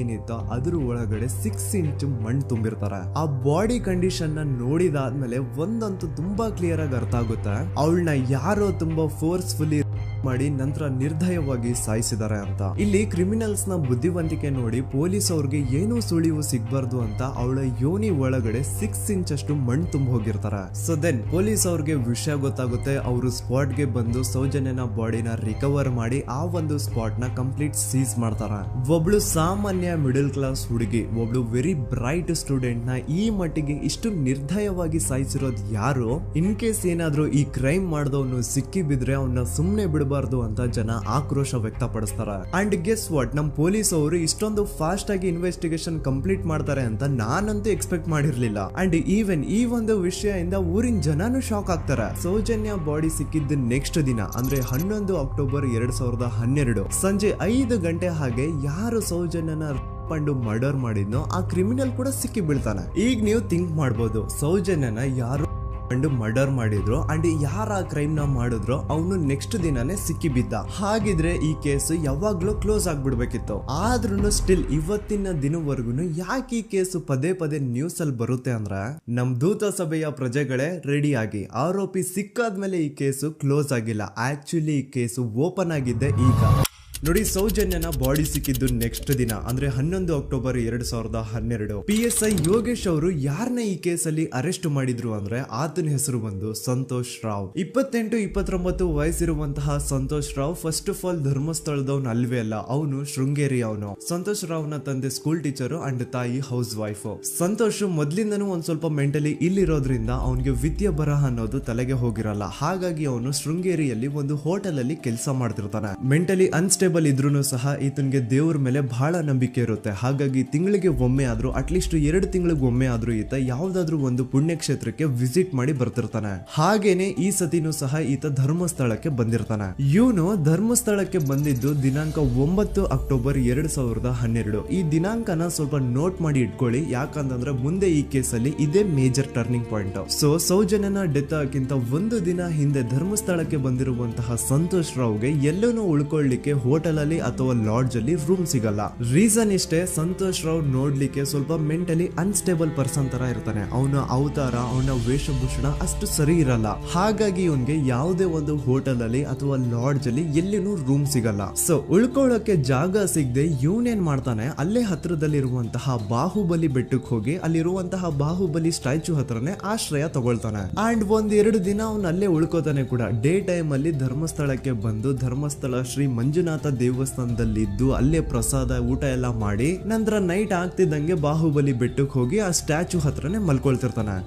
ಏನಿತ್ತೋ ಅದ್ರ ಒಳಗಡೆ 6 ಇಂಚ್ ಮಣ್ಣು ತುಂಬಿರ್ತಾರೆ. ಆ ಬಾಡಿ ಕಂಡೀಷನ್ ನ ನೋಡಿದಾದ್ಮೇಲೆ ಒಂದಂತೂ ತುಂಬಾ ಕ್ಲಿಯರ್ ಆಗಿ ಅರ್ಥ ಆಗುತ್ತೆ, ಅವಳನ್ನ ಯಾರೋ ತುಂಬಾ ಫೋರ್ಸ್ಫುಲಿ ಮಾಡಿ ನಂತರ ನಿರ್ದಯವಾಗಿ ಸಾಯಿಸಿದ್ದಾರೆ ಅಂತ. ಇಲ್ಲಿ ಕ್ರಿಮಿನಲ್ಸ್ ನ ಬುದ್ಧಿವಂತಿಕೆ ನೋಡಿ ಪೊಲೀಸ್ ಅವ್ರಿಗೆ ಏನೂ ಸುಳಿವು ಸಿಗ್ಬಾರ್ದು ಅಂತ ಅವಳ ಯೋನಿ ಒಳಗಡೆ 6 ಇಂಚ್ ಅಷ್ಟು ಮಣ್ಣು ತುಂಬ ಹೋಗಿರ್ತಾರೆ. ಸೊ ದೆನ್ ಪೊಲೀಸ್ ಅವ್ರಿಗೆ ವಿಷಯ ಗೊತ್ತಾಗುತ್ತೆ. ಅವರು ಸ್ಪಾಟ್ ಗೆ ಬಂದು ಸೌಜನ್ಯನ ಬಾಡಿನ ರಿಕವರ್ ಮಾಡಿ ಆ ಒಂದು ಸ್ಪಾಟ್ ನ ಕಂಪ್ಲೀಟ್ ಸೀಸ್ ಮಾಡ್ತಾರೆ. ಒಬ್ಳು ಸಾಮಾನ್ಯ ಮಿಡಲ್ ಕ್ಲಾಸ್ ಹುಡುಗಿ, ಒಬ್ಳು ವೆರಿ ಬ್ರೈಟ್ ಸ್ಟೂಡೆಂಟ್ ನ ಈ ಮಟ್ಟಿಗೆ ಇಷ್ಟು ನಿರ್ದಯವಾಗಿ ಸಾಯಿಸಿರೋದು ಯಾರು? ಇನ್ ಕೇಸ್ ಏನಾದ್ರೂ ಈ ಕ್ರೈಮ್ ಮಾಡಿದವನು ಸಿಕ್ಕಿ ಬಿದ್ರೆ ಅವನ್ನ ಸುಮ್ನೆ ಬಿಡಬಾರ್ದು ಅಂತ ಜನ ಆಕ್ರೋಶ ವ್ಯಕ್ತಪಡಿಸ್ತಾರೆ. ಅಂಡ್ ಗೆಸ್ ವಾಟ್, ನಮ್ ಪೊಲೀಸ್ ಅವರು ಇಷ್ಟೊಂದು ಫಾಸ್ಟ್ ಆಗಿ ಇನ್ವೆಸ್ಟಿಗೇಷನ್ ಕಂಪ್ಲೀಟ್ ಮಾಡ್ತಾರೆ ಅಂತ ನಾನಂತೂ ಎಕ್ಸ್ಪೆಕ್ಟ್ ಮಾಡಿರ್ಲಿಲ್ಲ. ಅಂಡ್ ಈವನ್ ಈ ಒಂದು ವಿಷಯದಿಂದ ಊರಿನ ಜನನು ಶಾಕ್ ಆಗ್ತಾರೆ. ಸೌಜನ್ಯ ಬಾಡಿ ಸಿಕ್ಕಿದ್ದ ನೆಕ್ಸ್ಟ್ ದಿನ ಅಂದ್ರೆ 11 ಅಕ್ಟೋಬರ್ 2012 ಸಂಜೆ 5 ಗಂಟೆ ಹಾಗೆ ಯಾರು ಸೌಜನ್ಯನ ಪಂಡು ಮರ್ಡರ್ ಮಾಡಿದ್ನೋ ಆ ಕ್ರಿಮಿನಲ್ ಕೂಡ ಸಿಕ್ಕಿ ಬೀಳ್ತಾನೆ. ಈಗ ನೀವು ಥಿಂಕ್ ಮಾಡ್ಬೋದು, ಸೌಜನ್ಯನ ಯಾರು ಮರ್ಡರ್ ಮಾಡಿದ್ರು ಅಂಡ್ ಯಾರ ಕ್ರೈಮ್ ನ ಮಾಡಿದ್ರು ಅವನು ನೆಕ್ಸ್ಟ್ ದಿನಾನೇ ಸಿಕ್ಕಿ ಬಿದ್ದ. ಹಾಗಿದ್ರೆ ಈ ಕೇಸ್ ಯಾವಾಗ್ಲೂ ಕ್ಲೋಸ್ ಆಗ್ಬಿಡ್ಬೇಕಿತ್ತು. ಆದ್ರೂ ಸ್ಟಿಲ್ ಇವತ್ತಿನ ದಿನವರೆಗೂ ಯಾಕೆ ಈ ಕೇಸ್ ಪದೇ ಪದೇ ನ್ಯೂಸ್ ಅಲ್ಲಿ ಬರುತ್ತೆ ಅಂದ್ರೆ, ನಮ್ ದೂತ ಸಭೆಯ ಪ್ರಜೆಗಳೇ ರೆಡಿ ಆಗಿ, ಆರೋಪಿ ಸಿಕ್ಕಾದ್ಮೇಲೆ ಈ ಕೇಸು ಕ್ಲೋಸ್ ಆಗಿಲ್ಲ. ಆಕ್ಚುಲಿ ಈ ಕೇಸು ಓಪನ್ ಆಗಿದ್ದೆ ಈಗ. ನೋಡಿ, ಸೌಜನ್ಯನ ಬಾಡಿ ಸಿಕ್ಕಿದ್ದು ನೆಕ್ಸ್ಟ್ ದಿನ ಅಂದ್ರೆ 11 ಅಕ್ಟೋಬರ್ 2012 PSI ಯೋಗೇಶ್ ಅವರು ಯಾರನ್ನ ಈ ಕೇಸಲ್ಲಿ ಅರೆಸ್ಟ್ ಮಾಡಿದ್ರು ಅಂದ್ರೆ ಆತನ ಹೆಸರು ಬಂದು ಸಂತೋಷ್ ರಾವ್. 28-29 ವಯಸ್ಸಿರುವಂತಹ Santosh Rao first of all ಧರ್ಮಸ್ಥಳದವನು ಅಲ್ವೇ ಅಲ್ಲ, ಅವನು ಶೃಂಗೇರಿ ಅವನು. ಸಂತೋಷ್ ರಾವ್ ನ ತಂದೆ ಸ್ಕೂಲ್ ಟೀಚರ್ ಅಂಡ್ ತಾಯಿ ಹೌಸ್ ವೈಫ್. ಸಂತೋಷ್ ಮೊದ್ಲಿಂದನೂ ಒಂದ್ ಸ್ವಲ್ಪ ಮೆಂಟಲಿ ಇಲ್ಲಿರೋದ್ರಿಂದ ಅವನಿಗೆ ವಿದ್ಯೆ ಬರಹ ಅನ್ನೋದು ತಲೆಗೆ ಹೋಗಿರಲ್ಲ. ಹಾಗಾಗಿ ಅವನು ಶೃಂಗೇರಿಯಲ್ಲಿ ಒಂದು ಹೋಟೆಲ್ ಅಲ್ಲಿ ಕೆಲಸ ಮಾಡ್ತಿರ್ತಾನೆ. ಮೆಂಟಲಿ ಅನ್ಸ್ಟೇಬಲ್ ಇದ್ರೂ ಸಹ ಈತನಿಗೆ ದೇವ್ರ ಮೇಲೆ ಬಹಳ ನಂಬಿಕೆ ಇರುತ್ತೆ. ಹಾಗಾಗಿ ತಿಂಗಳಿಗೆ ಒಮ್ಮೆ ಆದ್ರೂ, ಅಟ್ಲೀಸ್ಟ್ 2 ತಿಂಗಳಿಗೆ ಒಮ್ಮೆ ಆದ್ರೂ ಈತ ಯಾವ್ದಾದ್ರು ಒಂದು ಪುಣ್ಯಕ್ಷೇತ್ರಕ್ಕೆ ವಿಸಿಟ್ ಮಾಡಿ ಬರ್ತಿರ್ತಾನೆ. ಹಾಗೇನೆ ಈ ಸತಿನೂ ಸಹ ಈತ ಧರ್ಮಸ್ಥಳಕ್ಕೆ ಬಂದಿರ್ತಾನೆ. ಇವನು ಧರ್ಮಸ್ಥಳಕ್ಕೆ ಬಂದಿದ್ದು ದಿನಾಂಕ 9 ಅಕ್ಟೋಬರ್ 2012. ಈ ದಿನಾಂಕನ ಸ್ವಲ್ಪ ನೋಟ್ ಮಾಡಿ ಇಟ್ಕೊಳ್ಳಿ, ಯಾಕಂತಂದ್ರೆ ಮುಂದೆ ಈ ಕೇಸಲ್ಲಿ ಇದೇ ಮೇಜರ್ ಟರ್ನಿಂಗ್ ಪಾಯಿಂಟ್. ಸೊ ಸೌಜನ್ಯನ ಡೆತ್ ಆಗಿಂತ ಒಂದು ದಿನ ಹಿಂದೆ ಧರ್ಮಸ್ಥಳಕ್ಕೆ ಬಂದಿರುವಂತಹ ಸಂತೋಷ್ ರಾವ್ಗೆ ಎಲ್ಲೂ ಉಳ್ಕೊಳ್ಳಿಕ್ಕೆ ಹೋಟೆಲ್ ಅಲ್ಲಿ ಅಥವಾ ಲಾಡ್ಜ್ ಅಲ್ಲಿ ರೂಮ್ ಸಿಗಲ್ಲ. ರೀಸನ್ ಇಷ್ಟೇ, ಸಂತೋಷ್ ರಾವ್ ನೋಡ್ಲಿಕ್ಕೆ ಸ್ವಲ್ಪ ಮೆಂಟಲಿ ಅನ್ಸ್ಟೇಬಲ್ ಪರ್ಸನ್ ತರ ಇರ್ತಾನೆ. ಅವನ ಅವತಾರ, ಅವನ ವೇಷಭೂಷಣ ಅಷ್ಟು ಸರಿ ಇರಲ್ಲ. ಹಾಗಾಗಿ ಇವನ್ಗೆ ಯಾವುದೇ ಒಂದು ಹೋಟೆಲ್ ಅಲ್ಲಿ ಅಥವಾ ಲಾಡ್ಜ್ ಅಲ್ಲಿ ಎಲ್ಲಿನೂ ರೂಮ್ ಸಿಗಲ್ಲ. ಸೊ ಉಳ್ಕೊಳ್ಳೋಕೆ ಜಾಗ ಸಿಗದೆ ಇವನೇನ್ ಮಾಡ್ತಾನೆ, ಅಲ್ಲೇ ಹತ್ರದಲ್ಲಿರುವಂತಹ ಬಾಹುಬಲಿ ಬೆಟ್ಟಕ್ಕೆ ಹೋಗಿ ಅಲ್ಲಿರುವಂತಹ ಬಾಹುಬಲಿ ಸ್ಟ್ಯಾಚು ಹತ್ರನೇ ಆಶ್ರಯ ತಗೊಳ್ತಾನೆ. ಅಂಡ್ 1-2 ದಿನ ಅವನು ಅಲ್ಲೇ ಉಳ್ಕೋತಾನೆ ಕೂಡ. ಡೇ ಟೈಮ್ ಅಲ್ಲಿ ಧರ್ಮಸ್ಥಳಕ್ಕೆ ಬಂದು ಧರ್ಮಸ್ಥಳ ಶ್ರೀ ಮಂಜುನಾಥ ದೇವಸ್ಥಾನದಲ್ಲಿದ್ದು ಅಲ್ಲೇ ಪ್ರಸಾದ ಊಟ ಎಲ್ಲ ಮಾಡಿ ನಂತರ ನೈಟ್ ಆಗ್ತಿದ್ದಂಗೆ ಬಾಹುಬಲಿ ಬೆಟ್ಟಕ್ಕೆ ಹೋಗಿ ಆ ಸ್ಟ್ಯಾಚು ಹತ್ರನೇ ಮಲ್ಕೊಳ್ತಿರ್ತಾನೆ.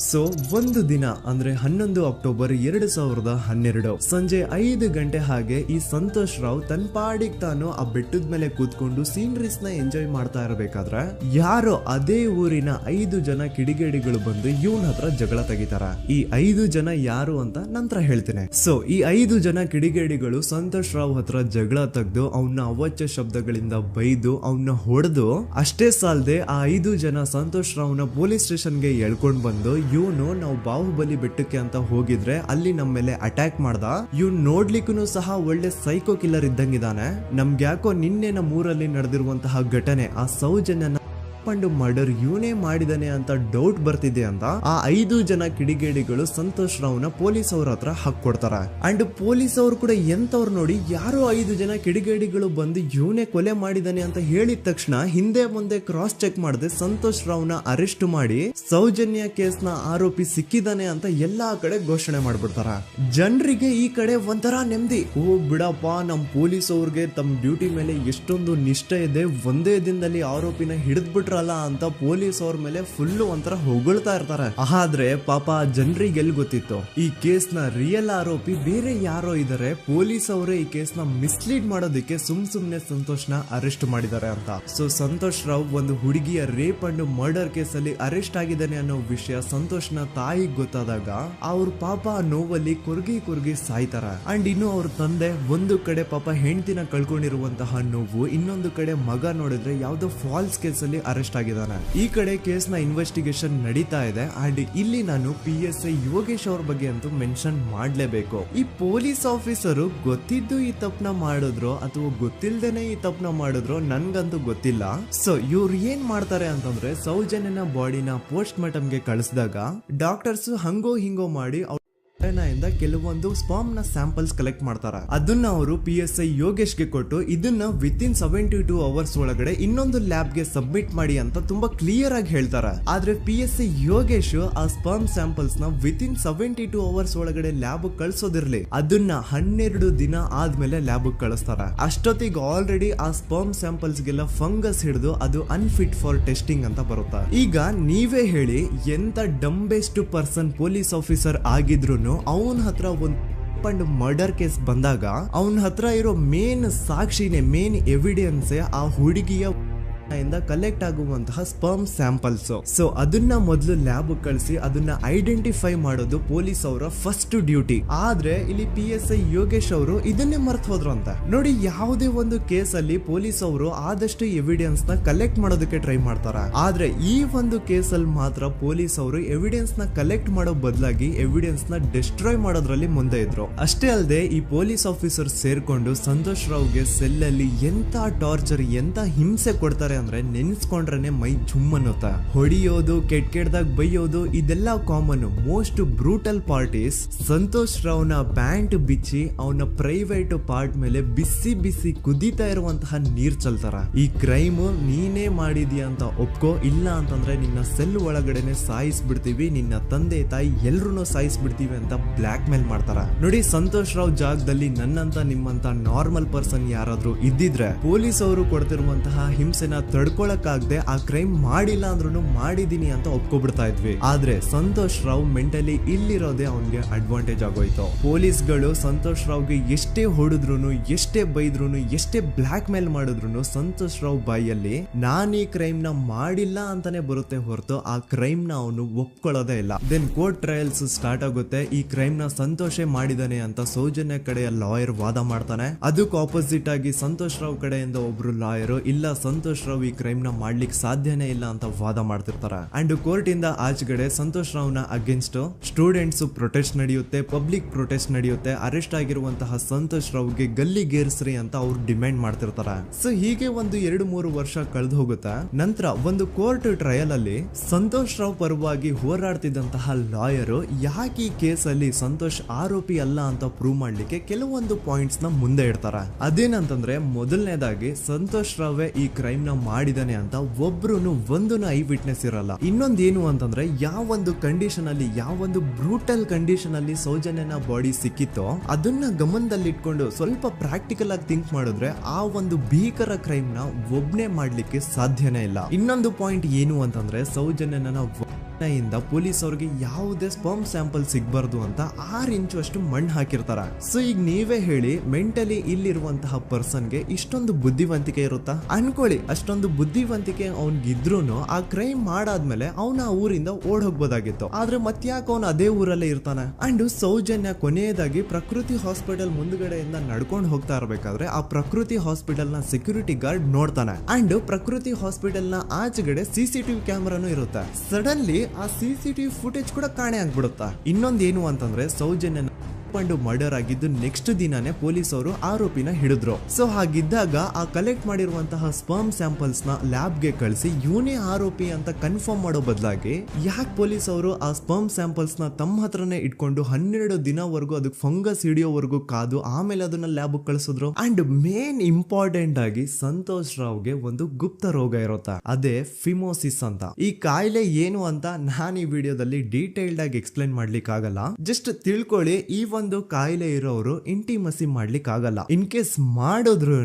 ಸೊ ಒಂದು ದಿನ ಅಂದ್ರೆ 11 ಅಕ್ಟೋಬರ್ 2012 ಸಂಜೆ 5 ಗಂಟೆ ಹಾಗೆ ಈ ಸಂತೋಷ್ ರಾವ್ ತನ್ನ ಪಾಡಿಗೆ ತಾನು ಆ ಬೆಟ್ಟದ ಮೇಲೆ ಕೂತ್ಕೊಂಡು ಸೀನರೀಸ್ ನ ಎಂಜಾಯ್ ಮಾಡ್ತಾ ಇರಬೇಕಾದ್ರೆ ಯಾರೋ ಅದೇ ಊರಿನ 5 ಜನ ಕಿಡಿಗೇಡಿಗಳು ಬಂದು ಇವನ್ ಹತ್ರ ಜಗಳ ತೆಗಿತಾರ. ಈ 5 ಜನ ಯಾರು ಅಂತ ನಂತರ ಹೇಳ್ತೀನಿ. ಸೊ ಈ 5 ಜನ ಕಿಡಿಗೇಡಿಗಳು ಸಂತೋಷ್ ರಾವ್ ಹತ್ರ ಜಗಳ ತೆಗೆದು ಅವನ್ನ ಅವಾಚ್ಯ ಶಬ್ದಗಳಿಂದ ಬೈದು ಅವನ್ನ ಹೊಡೆದು, ಅಷ್ಟೇ ಸಾಲದೆ ಆ 5 ಜನ ಸಂತೋಷ್ ರಾವ್ನ ಪೊಲೀಸ್ ಸ್ಟೇಷನ್ಗೆ ಎಳ್ಕೊಂಡ್ ಬಂದು ಇವನು ನಾವು ಬಾಹುಬಲಿ ಬೆಟ್ಟಕ್ಕೆ ಅಂತ ಹೋಗಿದ್ರೆ ಅಲ್ಲಿ ನಮ್ಮ ಮೇಲೆ ಅಟ್ಯಾಕ್ ಮಾಡ್ದ, ಇವ್ನು ನೋಡ್ಲಿಕ್ಕೂ ಸಹ ಒಳ್ಳೆ ಸೈಕೋ ಕಿಲ್ಲರ್ ಇದ್ದಂಗಿದಾನೆ, ನಮ್ಗೆ ಯಾಕೋ ನಿನ್ನೆ ನಮ್ಮ ಊರಲ್ಲಿ ನಡೆದಿರುವಂತಹ ಘಟನೆ ಆ ಸೌಜನ್ಯನ ಪಂಡು ಮರ್ಡರ್ ಇವನೇ ಮಾಡಿದಾನೆ ಅಂತ ಡೌಟ್ ಬರ್ತಿದೆ ಅಂತ ಆ 5 ಜನ ಕಿಡಿಗೇಡಿಗಳು ಸಂತೋಷ್ ರಾವ್ನ ಪೊಲೀಸ್ ಅವ್ರ ಹತ್ರ ಹಾಕೊಡ್ತಾರ. ಅಂಡ್ ಪೊಲೀಸ್ ಅವ್ರು ಕೂಡ ಎಂತವ್ರು ನೋಡಿ, ಯಾರೋ 5 ಜನ ಕಿಡಿಗೇಡಿಗಳು ಬಂದು ಇವನೇ ಕೊಲೆ ಮಾಡಿದಾನೆ ಅಂತ ಹೇಳಿದ ತಕ್ಷಣ ಹಿಂದೆ ಮುಂದೆ ಕ್ರಾಸ್ ಚೆಕ್ ಮಾಡದೆ ಸಂತೋಷ್ ರಾವ್ನ ಅರೆಸ್ಟ್ ಮಾಡಿ ಸೌಜನ್ಯ ಕೇಸ್ ನ ಆರೋಪಿ ಸಿಕ್ಕಿದಾನೆ ಅಂತ ಎಲ್ಲಾ ಕಡೆ ಘೋಷಣೆ ಮಾಡ್ಬಿಡ್ತಾರ. ಜನರಿಗೆ ಈ ಕಡೆ ಒಂಥರ ನೆಮ್ಮದಿ, ಓ ಬಿಡಪ್ಪ ನಮ್ ಪೊಲೀಸ್ ಅವ್ರಿಗೆ ತಮ್ಮ ಡ್ಯೂಟಿ ಮೇಲೆ ಎಷ್ಟೊಂದು ನಿಷ್ಠೆ ಇದೆ, ಒಂದೇ ದಿನದಲ್ಲಿ ಆರೋಪಿನ ಹಿಡಿದ್ಬಿಟ್ರು ಬಿಟ್ರಲ್ಲ ಅಂತ ಪೊಲೀಸ್ ಅವ್ರ ಮೇಲೆ ಫುಲ್ ಒಂಥರ ಹೊಗಳ್ತಾ ಇರ್ತಾರೆ. ಆದ್ರೆ ಪಾಪ ಜನರಿಗೆ ಎಲ್ಲಿ ಗೊತ್ತಿತ್ತು ಈ ಕೇಸ್ ನ ರಿಯಲ್ ಆರೋಪಿ ಬೇರೆ ಯಾರೋ ಇದಾರೆ, ಪೊಲೀಸ್ ಅವರೇ ಈ ಕೇಸ್ ನ ಮಿಸ್ಲೀಡ್ ಮಾಡೋದಕ್ಕೆ ಸುಮ್ನೆ ಸಂತೋಷ್ ನ ಅರೆಸ್ಟ್ ಮಾಡಿದ್ದಾರೆ ಅಂತ. ಸೊ ಸಂತೋಷ್ ರಾವ್ ಒಂದು ಹುಡುಗಿಯ ರೇಪ್ ಅಂಡ್ ಮರ್ಡರ್ ಕೇಸ್ ಅಲ್ಲಿ ಅರೆಸ್ಟ್ ಆಗಿದ್ದಾನೆ ಅನ್ನೋ ವಿಷಯ ಸಂತೋಷ್ ನ ತಾಯಿಗೆ ಗೊತ್ತಾದಾಗ ಅವ್ರ ಪಾಪ ನೋವಲ್ಲಿ ಕುರ್ಗಿ ಸಾಯ್ತಾರ. ಅಂಡ್ ಇನ್ನು ಅವ್ರ ತಂದೆ ಒಂದು ಕಡೆ ಪಾಪ ಹೆಂಡತಿನ ಕಳ್ಕೊಂಡಿರುವಂತಹ ನೋವು, ಇನ್ನೊಂದು ಕಡೆ ಮಗ ನೋಡಿದ್ರೆ ಯಾವ್ದೋ ಫಾಲ್ಸ್ ಕೇಸ್ ಅಲ್ಲಿ ಅರೆಸ್ಟ್ ಆಗಿದ್ದಾನೆ. ಈ ಕಡೆ ಕೇಸ್ ನ ಇನ್ವೆಸ್ಟಿಗೇಷನ್ ನಡೀತಾ ಇದೆ. ಅಂಡ್ ಇಲ್ಲಿ ನಾನು PSI ಯೋಗೇಶ್ ಅವ್ರ ಬಗ್ಗೆ ಅಂತೂ ಮೆನ್ಷನ್ ಮಾಡ್ಲೇಬೇಕು. ಈ ಪೊಲೀಸ್ ಆಫೀಸರು ಗೊತ್ತಿದ್ದು ಈ ತಪ್ಪನ ಮಾಡಿದ್ರು ಅಥವಾ ಗೊತ್ತಿಲ್ದೇನೆ ಈ ತಪ್ಪನ ಮಾಡಿದ್ರು ನನ್ಗಂತೂ ಗೊತ್ತಿಲ್ಲ. ಸೊ ಇವ್ರು ಏನ್ ಮಾಡ್ತಾರೆ ಅಂತಂದ್ರೆ ಸೌಜನ್ಯನ ಬಾಡಿನ ಪೋಸ್ಟ್ ಮಾರ್ಟಮ್ ಗೆ ಕಳಿಸಿದಾಗ ಡಾಕ್ಟರ್ಸ್ ಹಂಗೋ ಹಿಂಗೋ ಮಾಡಿ ಇಂದ ಕೆಲವೊಂದು ಸ್ಪರ್ಮ್ ನ ಸ್ಯಾಂಪಲ್ಸ್ ಕಲೆಕ್ಟ್ ಮಾಡ್ತಾರೆ. ಅದನ್ನ ಅವರು PSI ಯೋಗೇಶ್ ಗೆ ಕೊಟ್ಟು ಇದನ್ನ ವಿತಿನ್ 72 ಅವರ್ಸ್ ಒಳಗಡೆ ಇನ್ನೊಂದು ಲ್ಯಾಬ್ ಗೆ ಸಬ್ಮಿಟ್ ಮಾಡಿ ಅಂತ ತುಂಬಾ ಕ್ಲಿಯರ್ ಆಗಿ ಹೇಳ್ತಾರೆ. ಆದ್ರೆ PSI ಯೋಗೇಶ್ ಆ ಸ್ಪರ್ಮ್ ಸ್ಯಾಂಪಲ್ಸ್ ನ ವಿತಿನ್ 72 ಅವರ್ಸ್ ಒಳಗಡೆ ಲ್ಯಾಬ್ ಕಳ್ಸೋದಿರ್ಲಿ, ಅದನ್ನ 12 ದಿನ ಆದ್ಮೇಲೆ ಲ್ಯಾಬ್ ಕಳಿಸ್ತಾರೆ. ಅಷ್ಟೊತ್ತಿಗೆ ಆಲ್ರೆಡಿ ಆ ಸ್ಪರ್ಮ್ ಸ್ಯಾಂಪಲ್ಸ್ ಗೆಲ್ಲ ಫಂಗಸ್ ಹಿಡಿದು ಅದು ಅನ್ಫಿಟ್ ಫಾರ್ ಟೆಸ್ಟಿಂಗ್ ಅಂತ ಬರುತ್ತೆ. ಈಗ ನೀವೇ ಹೇಳಿ, ಎಂತ ಡಂಬೆಸ್ಟ್ ಪರ್ಸನ್ ಪೊಲೀಸ್ ಆಫೀಸರ್ ಆಗಿದ್ರು ಅವನ ಹತ್ರ ಒಂದು ಮರ್ಡರ್ ಕೇಸ್ ಬಂದಾಗ ಅವನ ಹತ್ರ ಇರೋ ಮೇನ್ ಸಾಕ್ಷಿನೇ, ಮೇನ್ ಎವಿಡೆನ್ಸ್ ಆ ಹುಡುಗಿಯ ಕಲೆಕ್ಟ್ ಆಗುವಂತಹ ಸ್ಪರ್ಮ್ ಸ್ಯಾಂಪಲ್ಸ್. ಸೊ ಅದನ್ನ ಮೊದಲು ಲ್ಯಾಬ್ ಕಳಿಸಿ ಅದನ್ನ ಐಡೆಂಟಿಫೈ ಮಾಡೋದು ಪೊಲೀಸ್ ಅವರ ಫಸ್ಟ್ ಡ್ಯೂಟಿ. ಆದ್ರೆ ಇಲ್ಲಿ PSI ಯೋಗೇಶ್ ಅವರು ಇದನ್ನೇ ಮರ್ತು ಹೋದ್ರು ಅಂತ ನೋಡಿ. ಯಾವುದೇ ಒಂದು ಕೇಸ್ ಅಲ್ಲಿ ಪೊಲೀಸ್ ಅವರು ಆದಷ್ಟು ಎವಿಡೆನ್ಸ್ ನ ಕಲೆಕ್ಟ್ ಮಾಡೋದಕ್ಕೆ ಟ್ರೈ ಮಾಡ್ತಾರೆ. ಆದ್ರೆ ಈ ಒಂದು ಕೇಸ್ ಅಲ್ಲಿ ಮಾತ್ರ ಪೊಲೀಸ್ ಅವರು ಎವಿಡೆನ್ಸ್ ನ ಕಲೆಕ್ಟ್ ಮಾಡೋ ಬದಲಾಗಿ ಎವಿಡೆನ್ಸ್ ನ ಡಿಸ್ಟ್ರಾಯ್ ಮಾಡೋದ್ರಲ್ಲಿ ಮುಂದೆ ಇದ್ರು. ಅಷ್ಟೇ ಅಲ್ಲದೆ ಈ ಪೊಲೀಸ್ ಆಫೀಸರ್ ಸೇರ್ಕೊಂಡು ಸಂತೋಷ್ ರಾವ್ಗೆ ಸೆಲ್ ಅಲ್ಲಿ ಎಂತ ಟಾರ್ಚರ್, ಎಂತ ಹಿಂಸೆ ಕೊಡ್ತಾರೆ ಅಂದ್ರೆ ನೆನ್ಸ್ಕೊಂಡ್ರೆ ಮೈ ಜುಮ್ ಅನ್ನುತ್ತ. ಹೊಡಿಯೋದು, ಕೆಟ್ಟದಾಗ ಬೈಯೋದು, ಇದೆಲ್ಲ common. Most brutal parties Santosh ರಾವ್ನ ಪ್ಯಾಂಟ್ ಬಿಚ್ಚಿ ಅವನ ಪ್ರೈವೇಟ್ ಪಾರ್ಟ್ ಮೇಲೆ ಬಿಸಿ ಕುದೀತಾ ಇರುವಂತಹ ನೀರ್ ಚಲ್ತಾರ. ಈ ಕ್ರೈಮ್ ನೀನೇ ಮಾಡಿದ್ಯಾ ಅಂತ ಒಪ್ಕೋ, ಇಲ್ಲ ಅಂತಂದ್ರೆ ನಿನ್ನ ಸೆಲ್ ಒಳಗಡೆನೆ ಸಾಯಿಸ್ಬಿಡ್ತೀವಿ, ನಿನ್ನ ತಂದೆ ತಾಯಿ ಎಲ್ರು ಸಾಯಿಸ್ಬಿಡ್ತೀವಿ ಅಂತ ಬ್ಲಾಕ್ ಮೇಲ್ ಮಾಡ್ತಾರ. ನೋಡಿ, ಸಂತೋಷ್ ರಾವ್ ಜಾಗದಲ್ಲಿ ನನ್ನಂತ ನಿಮ್ಮಂತ ನಾರ್ಮಲ್ ಪರ್ಸನ್ ಯಾರಾದ್ರೂ ಇದ್ದಿದ್ರೆ ಪೊಲೀಸ್ ಅವರು ಕೊಡ್ತಿರುವಂತಹ ಹಿಂಸೆನ ತಡ್ಕೊಳಕ್ಕಾಗದೆ ಆ ಕ್ರೈಮ್ ಮಾಡಿಲ್ಲ ಅಂದ್ರೂ ಮಾಡಿದೀನಿ ಅಂತ ಒಪ್ಕೊಬಿಡ್ತಾ ಇದ್ವಿ. ಆದ್ರೆ ಸಂತೋಷ್ ರಾವ್ ಮೆಂಟಲಿ ಇಲ್ಲಿರೋದೇ ಅವನ್ಗೆ ಅಡ್ವಾಂಟೇಜ್ ಆಗೋಯ್ತು. ಪೊಲೀಸ್ಗಳು ಸಂತೋಷ್ ರಾವ್ಗೆ ಎಷ್ಟೇ ಹೊಡೆದ್ರು, ಎಷ್ಟೇ ಬೈದ್ರು, ಎಷ್ಟೇ ಬ್ಲಾಕ್ ಮೇಲ್ ಮಾಡಿದ್ರು ಸಂತೋಷ್ ರಾವ್ ಬಾಯಲ್ಲಿ ನಾನ್ ಈ ಕ್ರೈಮ್ ನ ಮಾಡಿಲ್ಲ ಅಂತಾನೆ ಬರುತ್ತೆ ಹೊರತು ಆ ಕ್ರೈಮ್ ನ ಅವನು ಒಪ್ಕೊಳ್ಳೋದೇ ಇಲ್ಲ. ದೆನ್ ಕೋರ್ಟ್ ಟ್ರಯಲ್ಸ್ ಸ್ಟಾರ್ಟ್ ಆಗುತ್ತೆ. ಈ ಕ್ರೈಮ್ ನ ಸಂತೋಷೇ ಮಾಡಿದಾನೆ ಅಂತ ಸೌಜನ್ಯ ಕಡೆಯ ಲಾಯರ್ ವಾದ ಮಾಡ್ತಾನೆ. ಅದಕ್ಕೆ ಆಪೋಸಿಟ್ ಆಗಿ ಸಂತೋಷ್ ರಾವ್ ಕಡೆಯಿಂದ ಒಬ್ರು ಲಾಯರ್ ಇಲ್ಲ, ಸಂತೋಷ್ ರಾವ್ ಈ ಕ್ರೈಮ್ ನ ಮಾಡ್ಲಿಕ್ಕೆ ಸಾಧ್ಯನೇ ಇಲ್ಲ ಅಂತ ವಾದ ಮಾಡ್ತಿರ್ತಾರೆ. ಅಂಡ್ ಕೋರ್ಟ್ ಇಂದ ಆಚೆಗಡೆ ಸಂತೋಷ್ ರಾವ್ ನ ಅಗೇನ್ಸ್ಟ್ ಸ್ಟೂಡೆಂಟ್ಸ್ ಪ್ರೊಟೆಸ್ಟ್ ನಡೆಯುತ್ತೆ, ಪಬ್ಲಿಕ್ ಪ್ರೊಟೆಸ್ಟ್ ನಡೆಯುತ್ತೆ. ಅರೆಸ್ಟ್ ಆಗಿರುವಂತಹ ಸಂತೋಷ್ ರಾವ್ಗೆ ಗಲ್ಲಿಗೇರಿಸ್ರಿ ಅಂತ ಅವ್ರು ಡಿಮ್ಯಾಂಡ್ ಮಾಡ್ತಿರ್ತಾರೆ. ಸೊ ಹೀಗೆ ಒಂದು 2-3 ವರ್ಷ ಕಳೆದು ಹೋಗುತ್ತೆ. ನಂತರ ಒಂದು ಕೋರ್ಟ್ ಟ್ರಯಲ್ ಅಲ್ಲಿ ಸಂತೋಷ್ ರಾವ್ ಪರವಾಗಿ ಹೋರಾಡ್ತಿದ್ದಂತಹ ಲಾಯರ್ ಯಾಕೆ ಈ ಕೇಸ್ ಅಲ್ಲಿ ಸಂತೋಷ್ ಆರೋಪಿ ಅಲ್ಲ ಅಂತ ಪ್ರೂವ್ ಮಾಡ್ಲಿಕ್ಕೆ ಕೆಲವೊಂದು ಪಾಯಿಂಟ್ಸ್ ನ ಮುಂದೆ ಇಡ್ತಾರೆ. ಅದೇನಂತಂದ್ರೆ ಮೊದಲನೇದಾಗಿ ಸಂತೋಷ್ ರಾವ್ ಈ ಕ್ರೈಮ್ ನ ಮಾಡಿದಾನೆ ಅಂತ ಒಬ್ರು ಒಂದು ಐ ವಿಟ್ನೆಸ್ ಇರಲ್ಲ. ಇನ್ನೊಂದೇನು ಅಂತಂದ್ರೆ ಯಾವೊಂದು ಕಂಡೀಷನ್ ಅಲ್ಲಿ, ಯಾವೊಂದು ಬ್ರೂಟಲ್ ಕಂಡೀಷನ್ ಅಲ್ಲಿ ಸೌಜನ್ಯನ ಬಾಡಿ ಸಿಕ್ಕಿತ್ತೋ ಅದನ್ನ ಗಮನದಲ್ಲಿಟ್ಕೊಂಡು ಸ್ವಲ್ಪ ಪ್ರಾಕ್ಟಿಕಲ್ ಆಗಿ ಥಿಂಕ್ ಮಾಡಿದ್ರೆ ಆ ಒಂದು ಭೀಕರ ಕ್ರೈಮ್ ನ ಒಬ್ನೇ ಮಾಡ್ಲಿಕ್ಕೆ ಸಾಧ್ಯನೇ ಇಲ್ಲ. ಇನ್ನೊಂದು ಪಾಯಿಂಟ್ ಏನು ಅಂತಂದ್ರೆ ಸೌಜನ್ಯನ ಇಂದ ಪೊಲೀಸ್ ಅವ್ರಿಗೆ ಯಾವುದೇ ಸ್ಪರ್ಮ್ ಸ್ಯಾಂಪಲ್ ಸಿಗ್ಬಾರ್ದು ಅಂತ 6 ಇಂಚು ಅಷ್ಟು ಮಣ್ಣು ಹಾಕಿರ್ತಾರ. ಸೊ ಈಗ ನೀವೇ ಹೇಳಿ, ಮೆಂಟಲಿ ಇಲ್ಲಿರುವಂತಹ ಪರ್ಸನ್ಗೆ ಇಷ್ಟೊಂದು ಬುದ್ಧಿವಂತಿಕೆ ಇರುತ್ತಾ ಅನ್ಕೊಳ್ಳಿ. ಅಷ್ಟೊಂದು ಬುದ್ಧಿವಂತಿಕೆ ಅವ್ನಿಗಿದ್ರೂನು ಆ ಕ್ರೈಮ್ ಮಾಡಾದ್ಮೇಲೆ ಅವನ ಊರಿಂದ ಓಡ್ ಹೋಗ್ಬೋದಾಗಿತ್ತು. ಆದ್ರೆ ಮತ್ತ್ಯಾಕೆ ಅವನು ಅದೇ ಊರಲ್ಲೇ ಇರ್ತಾನೆ. ಅಂಡ್ ಸೌಜನ್ಯ ಕೊನೆಯದಾಗಿ ಪ್ರಕೃತಿ ಹಾಸ್ಪಿಟಲ್ ಮುಂದ್ಗಡೆಯಿಂದ ನಡ್ಕೊಂಡು ಹೋಗ್ತಾ ಇರ್ಬೇಕಾದ್ರೆ ಆ ಪ್ರಕೃತಿ ಹಾಸ್ಪಿಟಲ್ ನ ಸೆಕ್ಯೂರಿಟಿ ಗಾರ್ಡ್ ನೋಡ್ತಾನೆ. ಅಂಡ್ ಪ್ರಕೃತಿ ಹಾಸ್ಪಿಟಲ್ ನ ಆಚೆಗಡೆ CCTV ಕ್ಯಾಮರಾನು ಇರುತ್ತೆ. ಸಡನ್ಲಿ ಆ CCTV ಫುಟೇಜ್ ಕೂಡ ಕಾಣೆ ಆಗ್ಬಿಡುತ್ತಾ. ಇನ್ನೊಂದೇನು ಅಂತಂದ್ರೆ ಸೌಜನ್ಯ ಮರ್ಡರ್ ಆಗಿದ್ದು ನೆಕ್ಸ್ಟ್ ದಿನಾನೇ ಪೊಲೀಸ್ ಅವರು ಆರೋಪಿನ ಹಿಡಿದ್ರು. ಸೊ ಹಾಗಿದ್ದಾಗ ಆ ಕಲೆಕ್ಟ್ ಮಾಡಿರುವಂತಹ ಸ್ಪರ್ಮ್ ಸ್ಯಾಂಪಲ್ಸ್ ನ ಲ್ಯಾಬ್ ಗೆ ಕಳಿಸಿ ಇವನೇ ಆರೋಪಿ ಅಂತ ಕನ್ಫರ್ಮ್ ಮಾಡೋ ಬದಲಾಗಿ ಯಾಕೆ ಪೊಲೀಸ್ ಅವರು ಆ ಸ್ಪರ್ಮ್ ಸ್ಯಾಂಪಲ್ಸ್ ನ ತಮ್ಮ ಹತ್ರನೇ ಇಟ್ಕೊಂಡು 12 ದಿನವರೆಗೂ ಅದಕ್ಕೆ ಫಂಗಸ್ ಹಿಡಿಯೋವರೆಗೂ ಕಾದು ಆಮೇಲೆ ಅದನ್ನ ಲ್ಯಾಬ್ ಕಳಿಸಿದ್ರು. ಅಂಡ್ ಮೇನ್ ಇಂಪಾರ್ಟೆಂಟ್ ಆಗಿ ಸಂತೋಷ್ ರಾವ್ಗೆ ಒಂದು ಗುಪ್ತ ರೋಗ ಇರುತ್ತೆ, ಅದೇ ಫಿಮೋಸಿಸ್ ಅಂತ. ಈ ಕಾಯಿಲೆ ಏನು ಅಂತ ನಾನು ಈ ವಿಡಿಯೋದಲ್ಲಿ ಡೀಟೇಲ್ಡ್ ಆಗಿ ಎಕ್ಸ್ಪ್ಲೈನ್ ಮಾಡ್ಲಿಕ್ಕೆ ಆಗಲ್ಲ. ಜಸ್ಟ್ ತಿಳ್ಕೊಳ್ಳಿ, ಈ ಒಂದು ಕಾಯಿಲೆ ಇರೋರು ಇಂಟಿಮಸಿ ಮಾಡ್ಲಿಕ್ಕೆ ಆಗಲ್ಲ. ಇನ್ ಕೇಸ್ ಮಾಡಿದ್ರು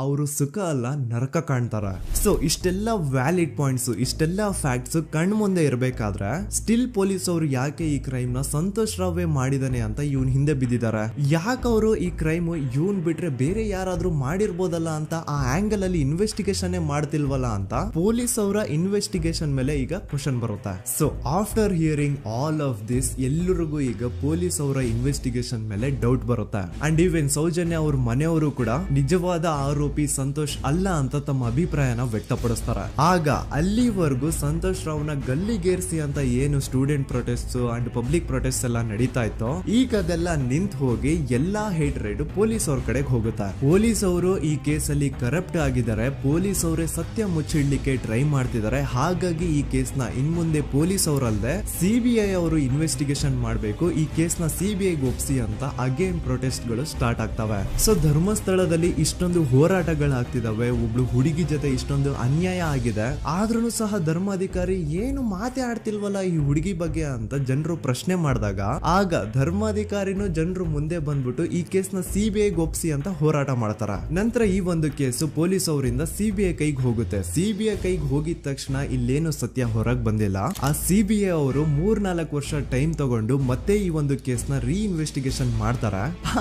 ಅವರು ಸುಖ ಅಲ್ಲ ನರಕ ಕಾಣ್ತಾರ. ಸೊ ಇಷ್ಟೆಲ್ಲ ವ್ಯಾಲಿಡ್ ಪಾಯಿಂಟ್ಸ್, ಇಷ್ಟೆಲ್ಲ ಫ್ಯಾಕ್ಟ್ಸ್ ಕಣ್ ಮುಂದೆ ಇರ್ಬೇಕಾದ್ರೆ ಸ್ಟಿಲ್ ಪೊಲೀಸ್ ಅವರು ಯಾಕೆ ಈ ಕ್ರೈಮ್ ನ ಸಂತೋಷ್ ರಾವೇ ಮಾಡಿದಾನೆ ಅಂತ ಇವನ್ ಹಿಂದೆ ಬಿದ್ದಿದ್ದಾರೆ. ಯಾಕೆ ಅವರು ಈ ಕ್ರೈಮ್ ಇವನ್ ಬಿಟ್ರೆ ಬೇರೆ ಯಾರಾದ್ರೂ ಮಾಡಿರ್ಬೋದಲ್ಲ ಅಂತ ಆ ಆಂಗಲ್ ಅಲ್ಲಿ ಇನ್ವೆಸ್ಟಿಗೇಷನ್ ಮಾಡ್ತಿಲ್ವಲ್ಲ ಅಂತ ಪೊಲೀಸ್ ಅವರ ಇನ್ವೆಸ್ಟಿಗೇಷನ್ ಮೇಲೆ ಈಗ ಕ್ವಶನ್ ಬರುತ್ತೆ. So after hearing all of this ಎಲ್ಲರಿಗೂ ಈಗ ಪೊಲೀಸ್ ಅವರ ಇನ್ವೆಸ್ಟಿಗೇಷನ್ ಮೇಲೆ ಡೌಟ್ ಬರುತ್ತೆ. ಅಂಡ್ ಈವನ್ ಸೌಜನ್ಯ ಅವ್ರ ಮನೆಯವರು ಕೂಡ ನಿಜವಾದ ಆರೋಪಿ ಸಂತೋಷ್ ಅಲ್ಲ ಅಂತ ತಮ್ಮ ಅಭಿಪ್ರಾಯನ ವ್ಯಕ್ತಪಡಿಸ್ತಾರೆ. ಆಗ ಅಲ್ಲಿವರೆಗೂ ಸಂತೋಷ್ ರಾವ್ನ ಗಲ್ಲಿಗೇರಿಸಿ ಅಂತ ಏನು student protest and public protest ಎಲ್ಲ ನಡೀತಾ ಇತ್ತು, ಈಗ ಅದೆಲ್ಲ ನಿಂತ್ ಹೋಗಿ ಎಲ್ಲಾ ಹೇಟ್ ರೈಡ್ ಪೊಲೀಸ್ ಅವ್ರ ಕಡೆಗೆ ಹೋಗುತ್ತೆ. ಪೊಲೀಸ್ ಅವರು ಈ ಕೇಸಲ್ಲಿ ಕರಪ್ಟ್ ಆಗಿದ್ದಾರೆ, ಪೊಲೀಸ್ ಅವರೇ ಸತ್ಯ ಮುಚ್ಚಿಡ್ಲಿಕ್ಕೆ ಟ್ರೈ ಮಾಡ್ತಿದ್ದಾರೆ. ಹಾಗಾಗಿ ಈ ಕೇಸ್ ನ ಇನ್ ಮುಂದೆ ಪೊಲೀಸ್ ಅವರಲ್ಲದೆ ಸಿಬಿಐ ಅವರು ಇನ್ವೆಸ್ಟಿಗೇಷನ್ ಮಾಡಬೇಕು, ಈ ಕೇಸ್ ನ ಸಿಬಿಐ ಒಪ್ಸಿ ಅಂತ ಅಗೇನ್ ಪ್ರೊಟೆಸ್ಟ್ ಗಳು ಸ್ಟಾರ್ಟ್ ಆಗ್ತವೆ. ಸೊ ಧರ್ಮಸ್ಥಳದಲ್ಲಿ ಇಷ್ಟೊಂದು ಹೋರಾಟಗಳಾಗ್ತಿದಾವೆ, ಒಬ್ಳು ಹುಡುಗಿ ಜೊತೆ ಇಷ್ಟೊಂದು ಅನ್ಯಾಯ ಆಗಿದೆ, ಆದ್ರೂ ಸಹ ಧರ್ಮಾಧಿಕಾರಿ ಏನು ಮಾತೇ ಆಡ್ತಿಲ್ವಲ್ಲ ಈ ಹುಡುಗಿ ಬಗ್ಗೆ ಅಂತ ಜನರು ಪ್ರಶ್ನೆ ಮಾಡಿದಾಗ ಆಗ ಧರ್ಮಾಧಿಕಾರಿನೂ ಜನರು ಮುಂದೆ ಬಂದ್ಬಿಟ್ಟು ಈ ಕೇಸ್ ನ ಸಿಬಿಐ ಒಪ್ಸಿ ಅಂತ ಹೋರಾಟ ಮಾಡ್ತಾರ. ನಂತರ ಈ ಒಂದು ಕೇಸು ಪೊಲೀಸ್ ಅವರಿಂದ ಸಿಬಿಐ ಕೈಗೆ ಹೋಗುತ್ತೆ. ಸಿಬಿಐ ಕೈಗೆ ಹೋಗಿದ ತಕ್ಷಣ ಇಲ್ಲೇನು ಸತ್ಯ ಹೊರಗೆ ಬಂದಿಲ್ಲ. ಆ ಸಿಬಿಐ ಅವರು 3-4 ವರ್ಷ ಟೈಮ್ ತಗೊಂಡು ಮತ್ತೆ ಈ ಒಂದು ಕೇಸ್ ನ ರೀ ಇನ್ವೆಸ್ಟಿಗೇಷನ್ ಮಾಡ್ತಾರ.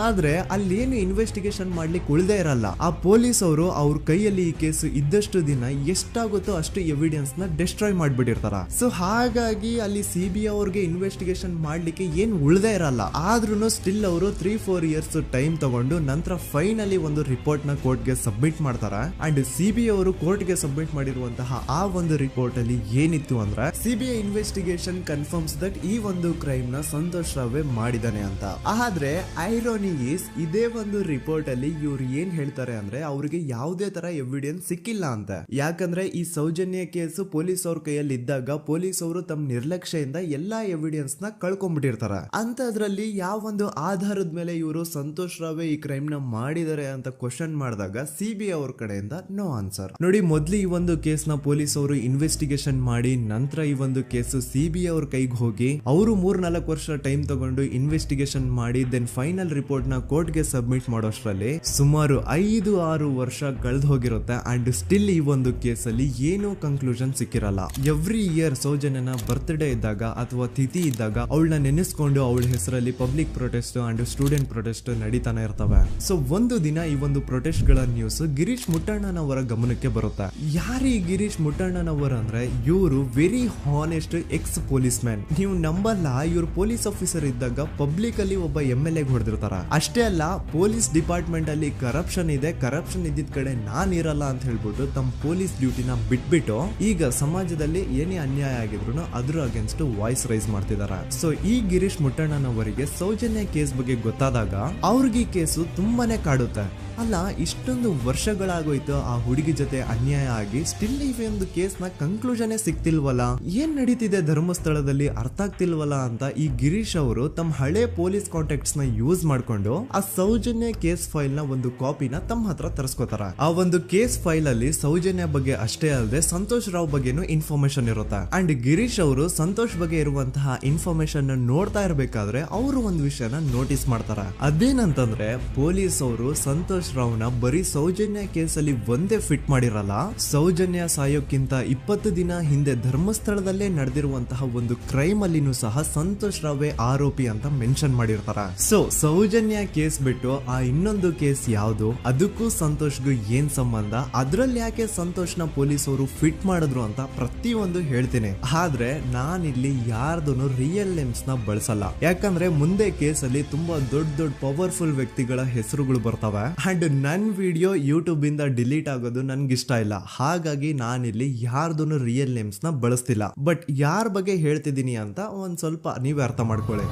ಆದ್ರೆ ಅಲ್ಲೇನು ಇನ್ವೆಸ್ಟಿಗೇಷನ್ ಮಾಡ್ಲಿಕ್ಕೆ ಉಳ್ದೇ ಇರಲ್ಲ. ಆ ಪೊಲೀಸ್ ಅವರು ಅವ್ರ ಕೈಯಲ್ಲಿ ಈ ಕೇಸು ಇದ್ದಷ್ಟು ದಿನ ಎಷ್ಟಾಗುತ್ತೋ ಅಷ್ಟು ಎವಿಡೆನ್ಸ್ ನ ಡಿಸ್ಟ್ರಾಯ್ ಮಾಡ್ಬಿಟ್ಟಿರ್ತಾರ. ಸೊ ಹಾಗಾಗಿ ಅಲ್ಲಿ ಸಿಬಿಐ ಅವ್ರಿಗೆ ಇನ್ವೆಸ್ಟಿಗೇಷನ್ ಮಾಡ್ಲಿಕ್ಕೆ ಏನ್ ಉಳ್ದೇ ಇರಲ್ಲ. ಆದ್ರೂ ಸ್ಟಿಲ್ ಅವರು 3-4 ಇಯರ್ಸ್ ಟೈಮ್ ತಗೊಂಡು ನಂತರ ಫೈನಲಿ ಒಂದು ರಿಪೋರ್ಟ್ ನ ಕೋರ್ಟ್ ಗೆ ಸಬ್ಮಿಟ್ ಮಾಡ್ತಾರ. ಅಂಡ್ ಸಿಬಿಐ ಅವರು ಕೋರ್ಟ್ ಗೆ ಸಬ್ಮಿಟ್ ಮಾಡಿರುವಂತಹ ಆ ಒಂದು ರಿಪೋರ್ಟ್ ಅಲ್ಲಿ ಏನಿತ್ತು ಅಂದ್ರೆ ಸಿಬಿಐ ಇನ್ವೆಸ್ಟಿಗೇಷನ್ ಕನ್ಫರ್ಮ್ಸ್ ದಟ್ ಈ ಒಂದು ಕ್ರೈಮ್ ನ ಸಂತೋಷ್ ರಾವೇ ಮಾಡಿದಾನೆ ಅಂತ. ಆದ್ರೆ ಐರಾನಿ ಈಸ್ ಇದೇ ಒಂದು ರಿಪೋರ್ಟ್ ಅಲ್ಲಿ ಇವ್ರು ಏನ್ ಹೇಳ್ತಾರೆ ಅಂದ್ರೆ ಅವ್ರಿಗೆ ಯಾವುದೇ ತರ ಎವಿಡೆನ್ಸ್ ಸಿಕ್ಕಿಲ್ಲ ಅಂತ. ಯಾಕಂದ್ರೆ ಈ ಸೌಜನ್ಯ ಕೇಸು ಪೊಲೀಸ್ ಅವ್ರ ಕೈಯಲ್ಲಿ ಇದ್ದಾಗ ಪೊಲೀಸ್ ಅವರು ತಮ್ಮ ನಿರ್ಲಕ್ಷ್ಯದಿಂದ ಎಲ್ಲಾ ಎವಿಡೆನ್ಸ್ ನ ಕಳ್ಕೊಂಡ್ಬಿಟ್ಟಿರ್ತಾರ. ಅಂತದ್ರಲ್ಲಿ ಯಾವ ಒಂದು ಆಧಾರದ ಮೇಲೆ ಇವರು ಸಂತೋಷ್ ರಾವೇ ಈ ಕ್ರೈಮ್ ನ ಮಾಡಿದ್ದಾರೆ ಅಂತ ಕ್ವಶನ್ ಮಾಡಿದಾಗ ಸಿಬಿಐ ಅವ್ರ ಕಡೆಯಿಂದ ನೋ ಆನ್ಸರ್. ನೋಡಿ, ಮೊದ್ಲು ಈ ಒಂದು ಕೇಸ್ ನ ಪೊಲೀಸ್ ಅವರು ಇನ್ವೆಸ್ಟಿಗೇಷನ್ ಮಾಡಿ ನಂತರ ಈ ಒಂದು ಕೇಸು ಸಿಬಿಐ ಅವ್ರ ಕೈಗೆ ಹೋಗಿ ಅವರು 3-4 ವರ್ಷ ಟೈಮ್ ತಗೊಂಡು ಇನ್ವೆಸ್ಟಿಗೇಷನ್ ಮಾಡಿ ದೆನ್ ಫೈನಲ್ ರಿಪೋರ್ಟ್ ನ ಕೋರ್ಟ್ ಗೆ ಸಬ್ಮಿಟ್ ಮಾಡೋಷ್ಟ್ರಲ್ಲಿ ಸುಮಾರು 5-6 ವರ್ಷ ಕಳೆದು ಹೋಗಿರುತ್ತೆ. ಅಂಡ್ ಸ್ಟಿಲ್ ಈ ಒಂದು ಕೇಸಲ್ಲಿ ಏನೂ ಕನ್ಕ್ಲೂಷನ್ ಸಿಕ್ಕಿರಲ್ಲ. ಎವ್ರಿ ಇಯರ್ ಸೌಜನ್ಯನ ಬರ್ತ್ಡೇ ಇದ್ದಾಗ ಅಥವಾ ತಿಥಿ ಇದ್ದಾಗ ಅವಳನ್ನ ನೆನೆಸ್ಕೊಂಡು ಅವಳ ಹೆಸರಲ್ಲಿ public protest and student protest ನಡೀತಾನೆ ಇರ್ತವೆ. ಸೊ ಒಂದು ದಿನ ಈ ಒಂದು ಪ್ರೊಟೆಸ್ಟ್ ಗಳ ನ್ಯೂಸ್ ಗಿರೀಶ್ ಮುಟ್ಟಣ್ಣನವರ ಗಮನಕ್ಕೆ ಬರುತ್ತೆ. ಯಾರು ಈ ಗಿರೀಶ್ ಮುಟ್ಟಣ್ಣನವರ ಅಂದ್ರೆ ಇವರು very honest X police man. ನೀವು ನಂಬಲ್ಲ, ಇವ್ರು ಪೊಲೀಸ್ ಆಫೀಸರ್ ಇದ್ದಾಗ ಪಬ್ಲಿಕ್ ಅಲ್ಲಿ ಒಬ್ಬ MLA ಹೊಡೆದಿರ್ತಾರ. ಅಷ್ಟೇ ಅಲ್ಲ, ಪೊಲೀಸ್ ಡಿಪಾರ್ಟ್ಮೆಂಟ್ ಅಲ್ಲಿ ಕರಪ್ಷನ್ ಇದೆ, ಕರಪ್ಷನ್ ಇದ್ದಿದ್ ಕಡೆ ನಾನ್ ಇರಲ್ಲ ಅಂತ ಹೇಳ್ಬಿಟ್ಟು ತಮ್ಮ ಪೊಲೀಸ್ ಡ್ಯೂಟಿನ ಬಿಟ್ಬಿಟ್ಟು ಈಗ ಸಮಾಜದಲ್ಲಿ ಏನೇ ಅನ್ಯಾಯ ಆಗಿದ್ರು ಅದ್ರ ಅಗೇನ್ಸ್ಟ್ ವಾಯ್ಸ್ ರೈಸ್ ಮಾಡ್ತಿದಾರ. ಸೊ ಈ ಗಿರೀಶ್ ಮುಟ್ಟಣ್ಣನವರಿಗೆ ಸೌಜನ್ಯ ಕೇಸ್ ಬಗ್ಗೆ ಗೊತ್ತಾದಾಗ ಅವ್ರಿಗೆ ಈ ಕೇಸು ತುಂಬಾನೇ ಕಾಡುತ್ತೆ. ಅಲ್ಲ, ಇಷ್ಟೊಂದು ವರ್ಷಗಳಾಗೋಯ್ತು ಆ ಹುಡುಗಿ ಜೊತೆ ಅನ್ಯಾಯ ಆಗಿ, ಸ್ಟಿಲ್ ಈ ಒಂದು ಕೇಸ್ ನ ಕನ್ಕ್ಲೂಷನ್ ಸಿಕ್ತಿಲ್ವಲ್ಲ, ಏನ್ ನಡೀತಿದೆ ಧರ್ಮಸ್ಥಳದಲ್ಲಿ ಅರ್ಥ ಆಗ್ತಿಲ್ವಲ್ಲ ಅಂತ ಈ ಗಿರೀಶ್ ಅವರು ತಮ್ಮ ಹಳೆ ಪೊಲೀಸ್ ಕಾಂಟ್ಯಾಕ್ಟ್ಸ್ ನ ಯೂಸ್ ಮಾಡ್ಕೊಂಡು ಆ ಸೌಜನ್ಯ ಕೇಸ್ ಫೈಲ್ ನ ಒಂದು ಕಾಪಿನ ತಮ್ಮ ಹತ್ರ ತರಿಸ್ಕೋತಾರ. ಆ ಒಂದು ಕೇಸ್ ಫೈಲ್ ಅಲ್ಲಿ ಸೌಜನ್ಯ ಬಗ್ಗೆ ಅಷ್ಟೇ ಅಲ್ಲದೆ ಸಂತೋಷ್ ರಾವ್ ಬಗ್ಗೆನೂ ಇನ್ಫಾರ್ಮೇಶನ್ ಇರುತ್ತೆ. ಅಂಡ್ ಗಿರೀಶ್ ಅವರು ಸಂತೋಷ್ ಬಗ್ಗೆ ಇರುವಂತಹ ಇನ್ಫಾರ್ಮೇಶನ್ ನೋಡ್ತಾ ಇರ್ಬೇಕಾದ್ರೆ ಅವರು ಒಂದು ವಿಷಯನ ನೋಟಿಸ್ ಮಾಡ್ತಾರ. ಅದೇನಂತಂದ್ರೆ ಪೊಲೀಸ್ ಅವರು ಸಂತೋಷ್ ರಾವ್ನ ಬರೀ ಸೌಜನ್ಯ ಕೇಸಲ್ಲಿ ಒಂದೇ ಫಿಟ್ ಮಾಡಿರಲ್ಲ, ಸೌಜನ್ಯ ಸಾಯೋಕ್ಕಿಂತ 20 ದಿನ ಹಿಂದೆ ಧರ್ಮಸ್ಥಳದಲ್ಲೇ ನಡೆದಿರುವಂತಹ ಒಂದು ಕ್ರೈಮ್ ಅಲ್ಲಿನೂ ಸಹ ಸಂತೋಷ್ ರಾವೇ ಆರೋಪಿ ಅಂತ ಮೆನ್ಷನ್ ಮಾಡಿರ್ತಾರ. ಸೊ ಸೌಜನ್ಯ ಕೇಸ್ ಬಿಟ್ಟು ಆ ಇನ್ನೊಂದು ಕೇಸ್ ಯಾವುದು, ಅದಕ್ಕೂ ಸಂತೋಷ್ಗೂ ಏನ್ ಸಂಬಂಧ, ಅದ್ರಲ್ಲಿ ಯಾಕೆ ಸಂತೋಷ್ನ ಪೊಲೀಸ್ ಅವರು ಫಿಟ್ ಮಾಡಿದ್ರು ಅಂತ ಪ್ರತಿಯೊಂದು ಹೇಳ್ತೀನಿ. ಆದ್ರೆ ನಾನಿಲ್ಲಿ ಯಾರ್ದೂ ರಿಯಲ್ ನೇಮ್ಸ್ ನ ಬಳಸಲ್ಲ. ಯಾಕಂದ್ರೆ ಮುಂದೆ ಕೇಸಲ್ಲಿ ತುಂಬಾ ದೊಡ್ಡ ಪವರ್ಫುಲ್ ವ್ಯಕ್ತಿಗಳ ಹೆಸರುಗಳು ಬರ್ತವೆ. ಅಂಡ್ ನನ್ ವಿಡಿಯೋ ಯೂಟ್ಯೂಬ್ ಇಂದ ಡಿಲೀಟ್ ಆಗೋದು ನನ್ಗೆ ಇಷ್ಟ ಇಲ್ಲ. ಹಾಗಾಗಿ ನಾನಿಲ್ಲಿ ಯಾರ್ದೂ ರಿಯಲ್ ನೇಮ್ಸ್ ನ ಬಳಸ್ತಿಲ್ಲ. ಬಟ್ ಯಾರ ಬಗ್ಗೆ ಹೇಳ್ತಿದ್ದೀನಿ ಅಂತ ಒಂದ್ ಸ್ವಲ್ಪ ನೀವೇ ಅರ್ಥ ಮಾಡ್ಕೊಳ್ಳಿ.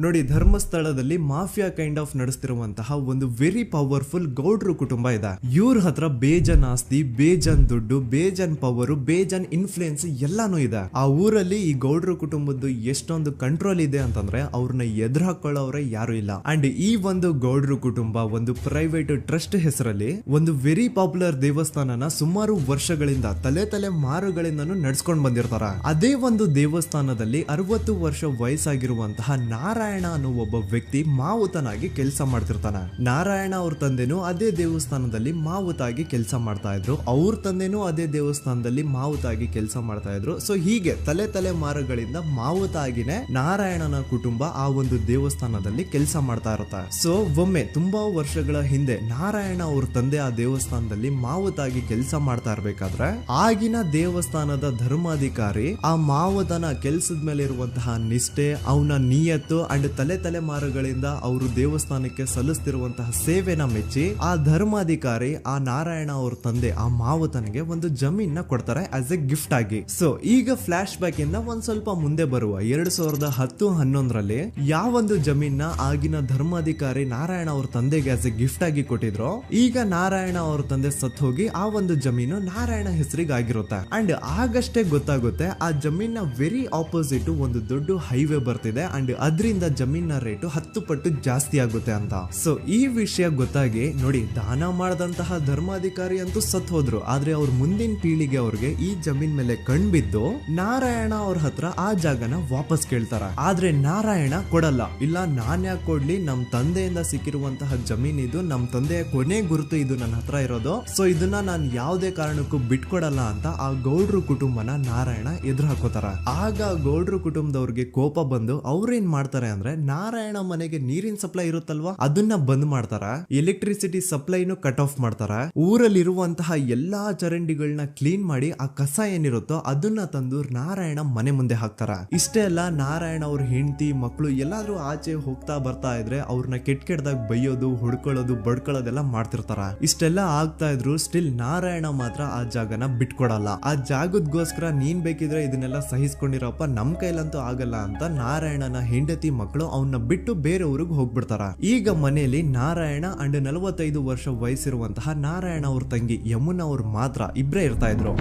ನೋಡಿ, ಧರ್ಮಸ್ಥಳದಲ್ಲಿ ಮಾಫಿಯಾ ಕೈಂಡ್ ಆಫ್ ನಡೆಸ್ತಿರುವಂತಹ ಒಂದು ವೆರಿ ಪವರ್ಫುಲ್ ಗೌಡ್ರು ಕುಟುಂಬ ಇದೆ. ಇವ್ರ ಹತ್ರ ಬೇಜನ್ ಆಸ್ತಿ, ಬೇಜನ್ ದುಡ್ಡು, ಬೇಜನ್ ಪವರ್, ಬೇಜನ್ ಇನ್ಫ್ಲೂಯೆನ್ಸ್ ಎಲ್ಲಾನು ಇದೆ. ಆ ಊರಲ್ಲಿ ಈ ಗೌಡ್ರು ಕುಟುಂಬದ್ದು ಎಷ್ಟೊಂದು ಕಂಟ್ರೋಲ್ ಇದೆ ಅಂತಂದ್ರೆ ಅವ್ರನ್ನ ಎದುರು ಹಾಕೊಳ್ಳೋರೆ ಯಾರು ಇಲ್ಲ. ಅಂಡ್ ಈ ಒಂದು ಗೌಡ್ರು ಕುಟುಂಬ ಒಂದು ಪ್ರೈವೇಟ್ ಟ್ರಸ್ಟ್ ಹೆಸರಲ್ಲಿ ಒಂದು ವೆರಿ ಪಾಪ್ಯುಲರ್ ದೇವಸ್ಥಾನನ ಸುಮಾರು ವರ್ಷಗಳಿಂದ ತಲೆ ಮಾರುಗಳಿಂದನೂ ನಡ್ಸ್ಕೊಂಡ್ ಬಂದಿರ್ತಾರ. ಅದೇ ಒಂದು ದೇವಸ್ಥಾನದಲ್ಲಿ 60 ವರ್ಷ ವಯಸ್ಸಾಗಿರುವಂತಹ ನಾರಾಯಣ ನಾರಾಯಣ ಅನ್ನೋ ಒಬ್ಬ ವ್ಯಕ್ತಿ ಮಾವುತನಾಗಿ ಕೆಲಸ ಮಾಡ್ತಿರ್ತಾನೆ. ನಾರಾಯಣ ಅವ್ರ ತಂದೆನೂ ಅದೇ ದೇವಸ್ಥಾನದಲ್ಲಿ ಮಾವುತಾಗಿ ಕೆಲಸ ಮಾಡ್ತಾ ಇದ್ರು, ಅವ್ರ ತಂದೆನೂ ಅದೇ ದೇವಸ್ಥಾನದಲ್ಲಿ ಮಾವುತಾಗಿ ಕೆಲಸ ಮಾಡ್ತಾ ಇದ್ರು. ಸೊ ಹೀಗೆ ತಲೆಮಾರುಗಳಿಂದ ಮಾವುತಾಗಿನೇ ನಾರಾಯಣನ ಕುಟುಂಬ ಆ ಒಂದು ದೇವಸ್ಥಾನದಲ್ಲಿ ಕೆಲಸ ಮಾಡ್ತಾ ಇರುತ್ತೆ. ಸೊ ಒಮ್ಮೆ ತುಂಬಾ ವರ್ಷಗಳ ಹಿಂದೆ ನಾರಾಯಣ ಅವ್ರ ತಂದೆ ಆ ದೇವಸ್ಥಾನದಲ್ಲಿ ಮಾವುತಾಗಿ ಕೆಲಸ ಮಾಡ್ತಾ ಇರ್ಬೇಕಾದ್ರೆ ಆಗಿನ ದೇವಸ್ಥಾನದ ಧರ್ಮಾಧಿಕಾರಿ ಆ ಮಾವುತನ ಕೆಲ್ಸದ ಮೇಲೆ ಇರುವಂತಹ ನಿಷ್ಠೆ, ಅವನ ನಿಯತ್ತು ಅಂಡ್ ತಲೆಮಾರುಗಳಿಂದ ಅವರು ದೇವಸ್ಥಾನಕ್ಕೆ ಸಲ್ಲಿಸ್ತಿರುವಂತಹ ಸೇವೆನ ಮೆಚ್ಚಿ ಆ ಧರ್ಮಾಧಿಕಾರಿ ಆ ನಾರಾಯಣ ಅವ್ರ ತಂದೆ ಆ ಮಾವುತನಿಗೆ ಒಂದು ಜಮೀನ ಕೊಡ್ತಾರೆ ಆಸ್ ಎ ಗಿಫ್ಟ್ ಆಗಿ. ಸೊ ಈಗ ಫ್ಲಾಶ್ ಬ್ಯಾಕ್ ಇಂದ ಒಂದ್ ಸ್ವಲ್ಪ ಮುಂದೆ ಬರುವ 2010-11ರಲ್ಲಿ ಯಾವೊಂದು ಜಮೀನ ಆಗಿನ ಧರ್ಮಾಧಿಕಾರಿ ನಾರಾಯಣ ಅವ್ರ ತಂದೆಗೆ ಆಸ್ ಎ ಗಿಫ್ಟ್ ಆಗಿ ಕೊಟ್ಟಿದ್ರು, ಈಗ ನಾರಾಯಣ ಅವ್ರ ತಂದೆ ಸತ್ ಹೋಗಿ ಆ ಒಂದು ಜಮೀನು ನಾರಾಯಣ ಹೆಸರಿಗೆ ಆಗಿರುತ್ತೆ. ಅಂಡ್ ಆಗಷ್ಟೇ ಗೊತ್ತಾಗುತ್ತೆ ಆ ಜಮೀನ ವೆರಿ ಆಪೋಸಿಟ್ ಒಂದು ದೊಡ್ಡ ಹೈವೇ ಬರ್ತಿದೆ ಅಂಡ್ ಅದರಿಂದ ಜಮೀನ ರೇಟು 10 ಪಟ್ಟು ಜಾಸ್ತಿ ಆಗುತ್ತೆ ಅಂತ. ಸೊ ಈ ವಿಷಯ ಗೊತ್ತಾಗಿ ನೋಡಿ ದಾನ ಮಾಡದಂತಹ ಧರ್ಮಾಧಿಕಾರಿ ಅಂತೂ ಸತ್ ಹೋದ್ರು, ಆದ್ರೆ ಅವ್ರ ಮುಂದಿನ ಪೀಳಿಗೆ ಅವ್ರಿಗೆ ಈ ಜಮೀನ್ ಮೇಲೆ ಕಣ್ಬಿದ್ದು ನಾರಾಯಣ ಅವ್ರ ಹತ್ರ ಆ ಜಾಗನ ವಾಪಸ್ ಕೇಳ್ತಾರ. ಆದ್ರೆ ನಾರಾಯಣ ಕೊಡಲ್ಲ. ಇಲ್ಲ, ನಾನ್ ಯಾಕೆ ಕೊಡ್ಲಿ, ನಮ್ ತಂದೆಯಿಂದ ಸಿಕ್ಕಿರುವಂತಹ ಜಮೀನ್ ಇದು, ನಮ್ ತಂದೆಯ ಕೊನೆ ಗುರುತು ಇದು ನನ್ನ ಹತ್ರ ಇರೋದು, ಸೊ ಇದನ್ನ ನಾನು ಯಾವುದೇ ಕಾರಣಕ್ಕೂ ಬಿಟ್ಕೊಡಲ್ಲ ಅಂತ ಆ ಗೌಡ್ರು ಕುಟುಂಬನ ನಾರಾಯಣ ಎದುರು ಹಾಕೋತಾರ. ಆಗ ಗೌಡ್ರು ಕುಟುಂಬದವ್ರಿಗೆ ಕೋಪ ಬಂದು ಅವ್ರೇನ್ ಮಾಡ್ತಾರೆ ಅಂದ್ರೆ ನಾರಾಯಣ ಮನೆಗೆ ನೀರಿನ ಸಪ್ಲೈ ಇರುತ್ತಲ್ವಾ ಅದನ್ನ ಬಂದ್ ಮಾಡ್ತಾರ, ಎಲೆಕ್ಟ್ರಿಸಿಟಿ ಸಪ್ಲೈನು ಕಟ್ ಆಫ್ ಮಾಡ್ತಾರ, ಊರಲ್ಲಿರುವಂತಹ ಎಲ್ಲಾ ಚರಂಡಿಗಳನ್ನ ಕ್ಲೀನ್ ಮಾಡಿ ಆ ಕಸ ಏನಿರುತ್ತೋ ಅದನ್ನ ತಂದು ನಾರಾಯಣ ಮನೆ ಮುಂದೆ ಹಾಕ್ತಾರ. ಇಷ್ಟೇ ಅಲ್ಲ, ನಾರಾಯಣ ಅವ್ರ ಹೆಂಡತಿ ಮಕ್ಕಳು ಎಲ್ಲಾದ್ರೂ ಆಚೆ ಹೋಗ್ತಾ ಬರ್ತಾ ಇದ್ರೆ ಅವ್ರನ್ನ ಕೆಟ್ಟದಾಗ ಬೈಯೋದು, ಹೊಡ್ಕೊಳ್ಳೋದು, ಬಡ್ಕೊಳ್ಳೋದೆಲ್ಲ ಮಾಡ್ತಿರ್ತಾರ. ಇಷ್ಟೆಲ್ಲ ಆಗ್ತಾ ಇದ್ರು ಸ್ಟಿಲ್ ನಾರಾಯಣ ಮಾತ್ರ ಆ ಜಾಗನ ಬಿಟ್ಕೊಡಲ್ಲ. ಆ ಜಾಗದಗೋಸ್ಕರ ನೀನ್ ಬೇಕಿದ್ರೆ ಇದನ್ನೆಲ್ಲ ಸಹಿಸ್ಕೊಂಡಿರಪ್ಪ, ನಮ್ ಕೈಲಂತೂ ಆಗಲ್ಲ ಅಂತ ನಾರಾಯಣನ ಹೆಂಡತಿ ಮಕ್ಕಳು ಅವನ್ನ ಬಿಟ್ಟು ಬೇರೆ ಊರಿಗೆ ಹೋಗ್ಬಿಡ್ತಾರ. ಈಗ ಮನೆಯಲ್ಲಿ ನಾರಾಯಣ ಅಂಡ್ 45 ವರ್ಷ ವಯಸ್ಸಿರುವಂತಹ ನಾರಾಯಣ ಅವ್ರ ತಂಗಿ ಯಮುನಾ ಅವ್ರು ಮಾತ್ರ ಇಬ್ರೇ ಇರ್ತಾ ಇದ್ರು.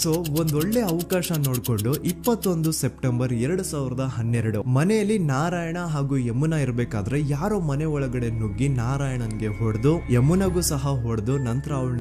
ಸೊ ಒಂದೊಳ್ಳೆ ಅವಕಾಶ ನೋಡ್ಕೊಂಡು 21 ಸೆಪ್ಟೆಂಬರ್ 2012 ಮನೆಯಲ್ಲಿ ನಾರಾಯಣ ಹಾಗೂ ಯಮುನಾ ಇರ್ಬೇಕಾದ್ರೆ ಯಾರೋ ಮನೆ ಒಳಗಡೆ ನುಗ್ಗಿ ನಾರಾಯಣನ್ಗೆ ಹೊಡೆದು ಯಮುನಾಗೂ ಸಹ ಹೊಡೆದು ನಂತರ ಅವಳು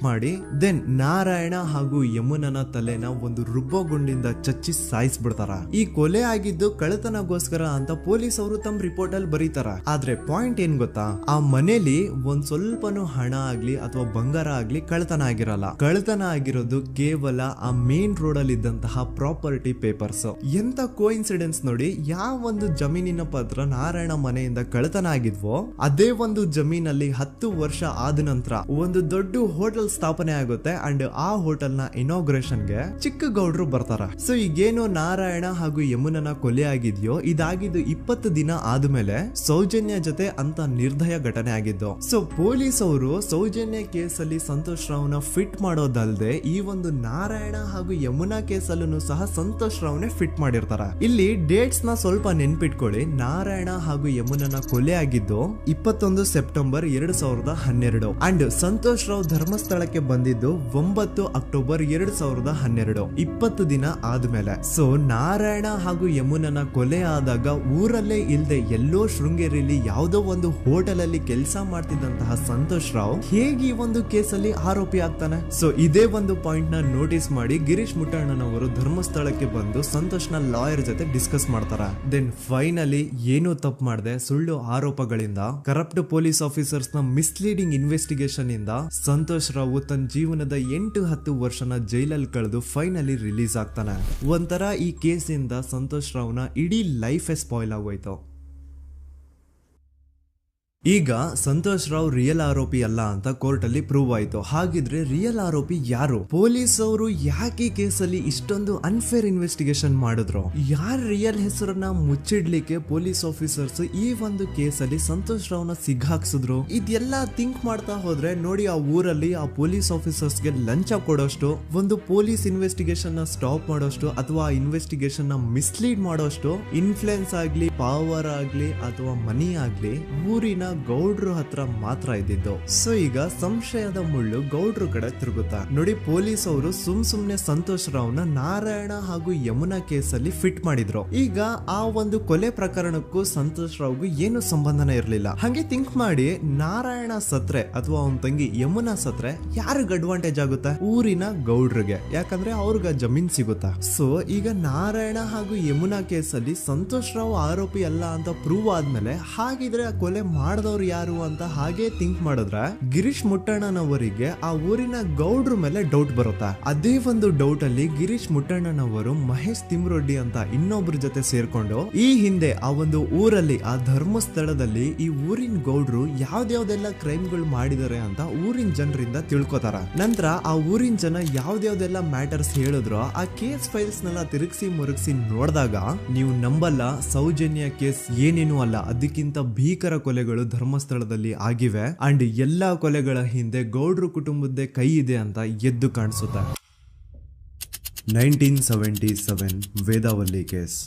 ಮಾಡಿ ದೆನ್ ನಾರಾಯಣ ಹಾಗೂ ಯಮುನನ ತಲೆನ ಒಂದು ರುಬ್ಬಗುಂಡಿಂದ ಚಚ್ಚಿ ಸಾಯಿಸ್ಬಿಡ್ತಾರ. ಈ ಕೊಲೆ ಆಗಿದ್ದು ಕಳ್ಳತನಗೋಸ್ಕರ ಅಂತ ಪೊಲೀಸ್ ಅವರು ತಮ್ಮ ರಿಪೋರ್ಟ್ ಅಲ್ಲಿ ಬರೀತಾರ. ಆದ್ರೆ ಪಾಯಿಂಟ್ ಏನ್ ಗೊತ್ತಾ, ಆ ಮನೇಲಿ ಒಂದ್ ಸ್ವಲ್ಪನೂ ಹಣ ಆಗ್ಲಿ ಅಥವಾ ಬಂಗಾರ ಆಗ್ಲಿ ಕಳ್ಳತನ ಆಗಿರಲ್ಲ. ಕಳ್ಳತನ ಆಗಿರೋದು ಕೇವಲ ಆ ಮೇನ್ ರೋಡ್ ಅಲ್ಲಿ ಇದ್ದಂತಹ ಪ್ರಾಪರ್ಟಿ ಪೇಪರ್ಸ್. ಎಂತ ಕೋಇನ್ಸಿಡೆನ್ಸ್ ನೋಡಿ, ಯಾವ ಒಂದು ಜಮೀನಿನ ಪತ್ರ ನಾರಾಯಣ ಮನೆಯಿಂದ ಕಳ್ಳತನ ಆಗಿದ್ವೋ ಅದೇ ಒಂದು ಜಮೀನಲ್ಲಿ 10 ವರ್ಷ ಆದ ನಂತರ ಒಂದು ದೊಡ್ಡ ಹೋಟೆಲ್ ಸ್ಥಾಪನೆ ಆಗುತ್ತೆ ಅಂಡ್ ಆ ಹೋಟೆಲ್ ನ ಇನಾಗ್ರೇಷನ್ ಗೆ ಚಿಕ್ಕ ಗೌಡ್ರು ಬರ್ತಾರ. ಸೊ ಈಗೇನು ನಾರಾಯಣ ಹಾಗೂ ಯಮುನನ ಕೊಲೆ ಆಗಿದ್ಯೋ ಇದಾಗಿದ್ದು 20 ದಿನ ಆದ್ಮೇಲೆ ಸೌಜನ್ಯ ಜೊತೆ ಅಂತ ನಿರ್ದಯ ಘಟನೆ ಆಗಿದ್ದು. ಸೊ ಪೊಲೀಸ್ ಅವರು ಸೌಜನ್ಯ ಕೇಸಲ್ಲಿ ಸಂತೋಷ್ ರಾವ್ನ ಫಿಟ್ ಮಾಡೋದಲ್ದೆ ಈ ಒಂದು ನಾರಾಯಣ ಹಾಗೂ ಯಮುನಾ ಕೇಸಲ್ಲೂ ಸಹ ಸಂತೋಷ್ ರಾವ್ನೆ ಫಿಟ್ ಮಾಡಿರ್ತಾರ. ಇಲ್ಲಿ ಡೇಟ್ಸ್ ನ ಸ್ವಲ್ಪ ನೆನ್ಪಿಟ್ಕೊಳ್ಳಿ. ನಾರಾಯಣ ಹಾಗೂ ಯಮುನನ ಕೊಲೆ ಆಗಿದ್ದು 21 ಸೆಪ್ಟೆಂಬರ್ 2012 ಅಂಡ್ ಸಂತೋಷ್ ರಾವ್ ಧರ್ಮಸ್ಥಳ ಬಂದಿದ್ದು 9 ಅಕ್ಟೋಬರ್ 2012, 20 ದಿನ ಆದ್ಮೇಲೆ. ಸೊ ನಾರಾಯಣ ಹಾಗೂ ಯಮುನನ ಕೊಲೆ ಆದಾಗ ಊರಲ್ಲೇ ಇಲ್ದೆ ಎಲ್ಲೋ ಶೃಂಗೇರಿಯಲ್ಲಿ ಯಾವುದೋ ಒಂದು ಹೋಟೆಲ್ ಅಲ್ಲಿ ಕೆಲಸ ಮಾಡ್ತಿದ್ದಂತಹ ಸಂತೋಷ್ ರಾವ್ ಹೇಗೆ ಈ ಒಂದು ಕೇಸಲ್ಲಿ ಆರೋಪಿ ಆಗ್ತಾನೆ? ಸೊ ಇದೇ ಒಂದು ಪಾಯಿಂಟ್ ನ ನೋಟಿಸ್ ಮಾಡಿ ಗಿರೀಶ್ ಮುಟ್ಟಣ್ಣನವರು ಧರ್ಮಸ್ಥಳಕ್ಕೆ ಬಂದು ಸಂತೋಷ್ ನ ಲಾಯರ್ ಜೊತೆ ಡಿಸ್ಕಸ್ ಮಾಡ್ತಾರ. ದೆನ್ ಫೈನಲಿ ಏನೋ ತಪ್ಪು ಮಾಡದೆ ಸುಳ್ಳು ಆರೋಪಗಳಿಂದ ಕರಪ್ಟ್ ಪೊಲೀಸ್ ಆಫೀಸರ್ಸ್ ನ ಮಿಸ್ಲೀಡಿಂಗ್ ಇನ್ವೆಸ್ಟಿಗೇಷನ್ ಇಂದ ಸಂತೋಷ್ ರಾವ್ ತನ್ನ ಜೀವನದ 8-10 ವರ್ಷನ ಜೈಲಲ್ಲಿ ಕಳೆದು ಫೈನಲಿ ರಿಲೀಸ್ ಆಗ್ತಾನೆ. ಒಂಥರ ಈ ಕೇಸಿಂದ ಸಂತೋಷ್ ರಾವ್ನ ಇಡೀ ಲೈಫ್ ಸ್ಪಾಯ್ಲ್ ಆಗೋಯ್ತು. ಈಗ ಸಂತೋಷ್ ರಾವ್ ರಿಯಲ್ ಆರೋಪಿ ಅಲ್ಲ ಅಂತ ಕೋರ್ಟ್ ಅಲ್ಲಿ ಪ್ರೂವ್ ಆಯ್ತು. ಹಾಗಿದ್ರೆ ರಿಯಲ್ ಆರೋಪಿ ಯಾರು? ಪೊಲೀಸ್ ಅವರು ಯಾಕೆ ಕೇಸಲ್ಲಿ ಇಷ್ಟೊಂದು ಅನ್ಫೇರ್ ಇನ್ವೆಸ್ಟಿಗೇಷನ್ ಮಾಡಿದ್ರು? ಯಾರ ರಿಯಲ್ ಹೆಸರನ್ನ ಮುಚ್ಚಿಡ್ಲಿಕ್ಕೆ ಪೊಲೀಸ್ ಆಫೀಸರ್ಸ್ ಈ ಒಂದು ಕೇಸಲ್ಲಿ ಸಂತೋಷ್ ರಾವ್ನ ಸಿಗ್ಹಾಕ್ಸಿದ್ರು? ಇದೆಲ್ಲ ಥಿಂಕ್ ಮಾಡ್ತಾ ಹೋದ್ರೆ ನೋಡಿ ಆ ಊರಲ್ಲಿ ಆ ಪೊಲೀಸ್ ಆಫೀಸರ್ಸ್ಗೆ ಲಂಚ ಕೊಡೋಷ್ಟು, ಒಂದು ಪೊಲೀಸ್ ಇನ್ವೆಸ್ಟಿಗೇಷನ್ ನ ಸ್ಟಾಪ್ ಮಾಡೋಷ್ಟು ಅಥವಾ ಇನ್ವೆಸ್ಟಿಗೇಷನ್ ನ ಮಿಸ್ಲೀಡ್ ಮಾಡೋಷ್ಟು ಇನ್ಫ್ಲುಯೆನ್ಸ್ ಆಗ್ಲಿ, ಪವರ್ ಆಗ್ಲಿ ಅಥವಾ ಮನಿ ಆಗ್ಲಿ ಊರಿನ ಗೌಡ್ರು ಹತ್ರ ಮಾತ್ರ ಇದ್ದಿದ್ದು. ಸೊ ಈಗ ಸಂಶಯದ ಮುಳ್ಳು ಗೌಡ್ರು ಕಡೆ ತಿರುಗುತ್ತಾ. ನೋಡಿ, ಪೊಲೀಸ್ ಅವರು ಸುಮ್ನೆ ಸಂತೋಷ್ ರಾವ್ನ ನಾರಾಯಣ ಹಾಗೂ ಯಮುನಾ ಕೇಸಲ್ಲಿ ಫಿಟ್ ಮಾಡಿದ್ರು. ಈಗ ಆ ಒಂದು ಕೊಲೆ ಪ್ರಕರಣಕ್ಕೂ ಸಂತೋಷ್ ರಾವ್ಗೂ ಏನು ಸಂಬಂಧನೇ ಇರ್ಲಿಲ್ಲ. ಹಂಗೆ ಥಿಂಕ್ ಮಾಡಿ, ನಾರಾಯಣ ಸತ್ರೆ ಅಥವಾ ಅವನ ತಂಗಿ ಯಮುನಾ ಸತ್ರೆ ಯಾರಿಗ ಅಡ್ವಾಂಟೇಜ್ ಆಗುತ್ತೆ? ಊರಿನ ಗೌಡ್ರಿಗೆ, ಯಾಕಂದ್ರೆ ಅವ್ರಿಗೆ ಜಮೀನ್ ಸಿಗುತ್ತಾ. ಸೊ ಈಗ ನಾರಾಯಣ ಹಾಗೂ ಯಮುನಾ ಕೇಸಲ್ಲಿ ಸಂತೋಷ್ ರಾವ್ ಆರೋಪಿ ಅಲ್ಲ ಅಂತ ಪ್ರೂವ್ ಆದ್ಮೇಲೆ, ಹಾಗಿದ್ರೆ ಆ ಕೊಲೆ ಮಾಡಿದವ್ರು ಯಾರು ಅಂತ ಹಾಗೆ ಥಿಂಕ್ ಮಾಡಿದ್ರೆ ಗಿರೀಶ್ ಮುಟ್ಟಣ್ಣನವರಿಗೆ ಆ ಊರಿನ ಗೌಡ್ರ ಮೇಲೆ ಡೌಟ್ ಬರುತ್ತಾ. ಅದೇ ಒಂದು ಡೌಟ್ ಅಲ್ಲಿ ಗಿರೀಶ್ ಮುಟ್ಟಣ್ಣನವರು ಮಹೇಶ್ ತಿಮ್ರೊಡ್ಡಿ ಅಂತ ಇನ್ನೊಬ್ರ ಜೊತೆ ಸೇರ್ಕೊಂಡು ಈ ಹಿಂದೆ ಆ ಒಂದು ಊರಲ್ಲಿ, ಆ ಧರ್ಮಸ್ಥಳದಲ್ಲಿ ಈ ಊರಿನ ಗೌಡ್ರು ಯಾವ್ದಾವ್ದೆಲ್ಲ ಕ್ರೈಮ್ಗಳು ಮಾಡಿದಾರೆ ಅಂತ ಊರಿನ ಜನರಿಂದ ತಿಳ್ಕೊತಾರ. ನಂತರ ಆ ಊರಿನ ಜನ ಯಾವ್ದಾವ್ದೆಲ್ಲ ಮ್ಯಾಟರ್ಸ್ ಹೇಳಿದ್ರು ಆ ಕೇಸ್ ಫೈಲ್ಸ್ ನೆಲ್ಲ ತಿರುಗಿಸಿ ಮುರುಗಿಸಿ ನೋಡಿದಾಗ ನೀವು ನಂಬಲ್ಲ, ಸೌಜನ್ಯ ಕೇಸ್ ಏನೇನು ಅಲ್ಲ, ಅದಕ್ಕಿಂತ ಭೀಕರ ಕೊಲೆಗಳು ಧರ್ಮಸ್ಥಳದಲ್ಲಿ ಆಗಿವೆ. ಅಂಡ್ ಎಲ್ಲಾ ಕೊಲೆಗಳ ಹಿಂದೆ ಗೌಡ್ರು ಕುಟುಂಬದ್ದೇ ಕೈ ಇದೆ ಅಂತ ಎದ್ದು ಕಾಣಿಸುತ್ತೆ. 1977 ವೇದಾವಲ್ಲಿ ಕೇಸ್.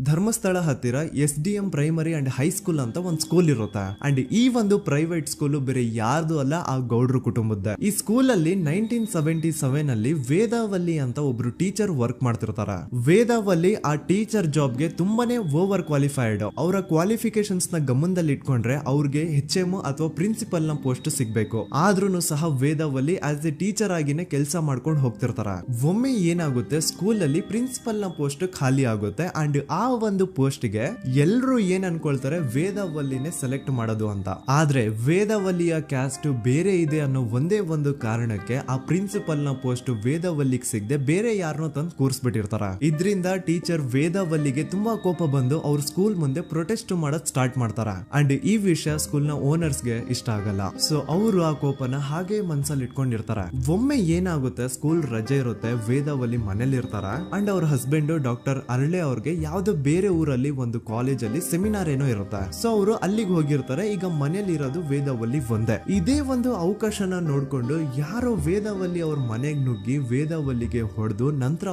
ಧರ್ಮಸ್ಥಳ ಹತ್ತಿರ SDM ಪ್ರೈಮರಿ ಅಂಡ್ ಹೈಸ್ಕೂಲ್ ಅಂತ ಒಂದು ಸ್ಕೂಲ್ ಇರುತ್ತೆ. ಅಂಡ್ ಈ ಒಂದು ಪ್ರೈವೇಟ್ ಸ್ಕೂಲ್ ಬೇರೆ ಯಾರ್ದು ಅಲ್ಲ, ಆ ಗೌಡ್ರು ಕುಟುಂಬದ. ಈ ಸ್ಕೂಲ್ ಅಲ್ಲಿ 1977 ಅಲ್ಲಿ ವೇದಾವಲ್ಲಿ ಅಂತ ಒಬ್ರು ಟೀಚರ್ ವರ್ಕ್ ಮಾಡ್ತಿರ್ತಾರ. ವೇದಾವಲ್ಲಿ ಆ ಟೀಚರ್ ಜಾಬ್ಗೆ ತುಂಬಾನೇ ಓವರ್ ಕ್ವಾಲಿಫೈಡ್. ಅವರ ಕ್ವಾಲಿಫಿಕೇಶನ್ಸ್ ನ ಗಮನದಲ್ಲಿ ಇಟ್ಕೊಂಡ್ರೆ ಅವ್ರಿಗೆ HM ಅಥವಾ ಪ್ರಿನ್ಸಿಪಲ್ ನ ಪೋಸ್ಟ್ ಸಿಗ್ಬೇಕು. ಆದ್ರೂ ಸಹ ವೇದಾವಲ್ಲಿ ಆಸ್ ಎ ಟೀಚರ್ ಆಗಿನೇ ಕೆಲಸ ಮಾಡ್ಕೊಂಡು ಹೋಗ್ತಿರ್ತಾರ. ಒಮ್ಮೆ ಏನಾಗುತ್ತೆ, ಸ್ಕೂಲ್ ಅಲ್ಲಿ ಪ್ರಿನ್ಸಿಪಲ್ ನ ಪೋಸ್ಟ್ ಖಾಲಿ ಆಗುತ್ತೆ. ಅಂಡ್ ಆ ಒಂದು ಪೋಸ್ಟ್ ಗೆ ಎಲ್ರು ಏನ್ ಅನ್ಕೊಳ್ತಾರೆ, ವೇದಾವಲ್ಲಿನೇ ಸೆಲೆಕ್ಟ್ ಮಾಡೋದು ಅಂತ. ಆದ್ರೆ ವೇದಾವಲ್ಲಿಯ ಕ್ಯಾಸ್ಟ್ ಬೇರೆ ಇದೆ ಅನ್ನೋ ಒಂದೇ ಒಂದು ಕಾರಣಕ್ಕೆ ಆ ಪ್ರಿನ್ಸಿಪಲ್ ನ ಪೋಸ್ಟ್ ವೇದಾವಲ್ಲಿಗೆ ಸಿಗದೆ ಬೇರೆ ಯಾರನ್ನೋ ತಂದು ಕೂರಿಸ್ಬಿಟ್ಟಿರ್ತಾರ. ಇದ್ರಿಂದ ಟೀಚರ್ ವೇದಾವಲ್ಲಿಗೆ ತುಂಬಾ ಕೋಪ ಬಂದು ಅವ್ರ ಸ್ಕೂಲ್ ಮುಂದೆ ಪ್ರೊಟೆಸ್ಟ್ ಮಾಡೋದ್ ಸ್ಟಾರ್ಟ್ ಮಾಡ್ತಾರ. ಅಂಡ್ ಈ ವಿಷಯ ಸ್ಕೂಲ್ ನ ಓನರ್ಸ್ ಗೆ ಇಷ್ಟ ಆಗಲ್ಲ. ಸೊ ಅವರು ಆ ಕೋಪನ ಹಾಗೆ ಮನ್ಸಲ್ಲಿ ಇಟ್ಕೊಂಡಿರ್ತಾರ. ಒಮ್ಮೆ ಏನಾಗುತ್ತೆ, ಸ್ಕೂಲ್ ರಜೆ ಇರುತ್ತೆ, ವೇದಾವಲ್ಲಿ ಮನೇಲಿ ಇರ್ತಾರ. ಅಂಡ್ ಅವ್ರ ಹಸ್ಬೆಂಡ್ ಡಾಕ್ಟರ್ ಅರಳೆ ಅವ್ರಿಗೆ ಯಾವ್ದೋ ಬೇರೆ ಊರಲ್ಲಿ ಒಂದು ಕಾಲೇಜ್ ಅಲ್ಲಿ ಸೆಮಿನಾರ್ ಏನೋ ಇರುತ್ತೆ. ಸೊ ಅವರು ಅಲ್ಲಿಗೆ ಹೋಗಿರ್ತಾರೆ. ಈಗ ಮನೇಲಿ ಇರೋದು ವೇದಾವಲ್ಲಿ ಒಂದೇ. ಇದೇ ಒಂದು ಅವಕಾಶನ ನೋಡ್ಕೊಂಡು ಯಾರೋ ವೇದಾವಲ್ಲಿ ಅವ್ರ ಮನೆಗೆ ನುಗ್ಗಿ ವೇದಾವಲ್ಲಿಗೆ ಹೊಡೆದು ನಂತರ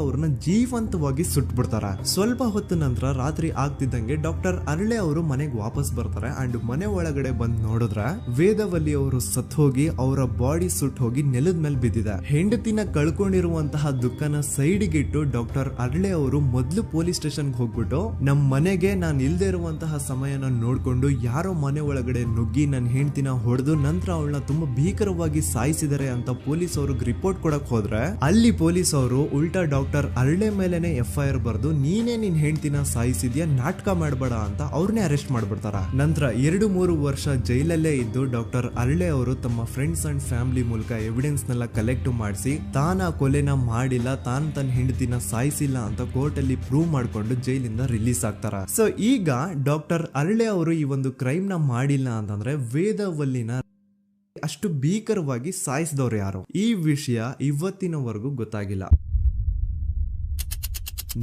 ಅವ್ರನ್ನ ಜೀವಂತವಾಗಿ ಸುಟ್ಬಿಡ್ತಾರ. ಸ್ವಲ್ಪ ಹೊತ್ತು ನಂತರ ರಾತ್ರಿ ಆಗ್ತಿದ್ದಂಗೆ ಡಾಕ್ಟರ್ ಅರಳೆ ಅವರು ಮನೆಗೆ ವಾಪಸ್ ಬರ್ತಾರೆ. ಅಂಡ್ ಮನೆ ಒಳಗಡೆ ಬಂದ್ ನೋಡಿದ್ರೆ ವೇದಾವಲ್ಲಿ ಅವರು ಸತ್ ಹೋಗಿ ಅವರ ಬಾಡಿ ಸುಟ್ ಹೋಗಿ ನೆಲದ ಮೇಲೆ ಬಿದ್ದಿದೆ. ಹೆಂಡತಿನ ಕಳ್ಕೊಂಡಿರುವಂತಹ ದುಃಖನ ಸೈಡ್ಗೆ ಇಟ್ಟು ಡಾಕ್ಟರ್ ಅರಳೆ ಅವರು ಮೊದ್ಲು ಪೊಲೀಸ್ ಸ್ಟೇಷನ್ ಹೋಗ್ಬಿಟ್ಟು, ನಮ್ ಮನೆಗೆ ನಾನು ಇಲ್ದೇ ಇರುವಂತಹ ಸಮಯನ ನೋಡ್ಕೊಂಡು ಯಾರೋ ಮನೆ ಒಳಗಡೆ ನುಗ್ಗಿ ನನ್ನ ಹೆಂಡತಿನ ಹೊಡೆದು ನಂತರ ಅವಳನ್ನ ತುಂಬಾ ಭೀಕರವಾಗಿ ಸಾಯಿಸಿದರೆ ಅಂತ ಪೊಲೀಸ್ ಅವ್ರಿಗೆ ರಿಪೋರ್ಟ್ ಕೊಡಕ್ ಹೋದ್ರೆ, ಅಲ್ಲಿ ಪೊಲೀಸ್ ಅವರು ಉಲ್ಟಾ ಡಾಕ್ಟರ್ ಅರಳೆ ಮೇಲೆನೆ FIR ಬರ್ದು ನೀನೇ ನಿನ್ ಹೆಂಡತಿನ ಸಾಯಿಸಿದ್ಯಾ, ನಾಟಕ ಮಾಡಬೇಡ ಅಂತ ಅವ್ರನ್ನೇ ಅರೆಸ್ಟ್ ಮಾಡ್ಬಿಡ್ತಾರ. ನಂತರ 2-3 ವರ್ಷ ಜೈಲಲ್ಲೇ ಇದ್ದು ಡಾಕ್ಟರ್ ಅರಳೆ ಅವರು ತಮ್ಮ ಫ್ರೆಂಡ್ಸ್ ಅಂಡ್ ಫ್ಯಾಮಿಲಿ ಮೂಲಕ ಎವಿಡೆನ್ಸ್ ನೆಲ್ಲ ಕಲೆಕ್ಟ್ ಮಾಡಿಸಿ ತಾನ ಕೊಲೆನ ಮಾಡಿಲ್ಲ, ತಾನ್ ತನ್ನ ಹೆಂಡತಿನ ಸಾಯಿಸಿಲ್ಲ ಅಂತ ಕೋರ್ಟ್ ಅಲ್ಲಿ ಪ್ರೂವ್ ಮಾಡ್ಕೊಂಡು ಜೈಲಿಂದ ರಿಲೀಸ್ ಆಗ್ತಾರ. ಸೊ ಈಗ ಡಾಕ್ಟರ್ ಅರಳೆ ಅವರು ಈ ಒಂದು ಕ್ರೈಮ್ ನ ಮಾಡಿಲ್ಲ ಅಂತಂದ್ರೆ ವೇದಾವಲ್ಲಿನ ಅಷ್ಟು ಭೀಕರವಾಗಿ ಸಾಯಿಸಿದವ್ರು ಯಾರು, ಈ ವಿಷಯ ಇವತ್ತಿನವರೆಗೂ ಗೊತ್ತಾಗಿಲ್ಲ.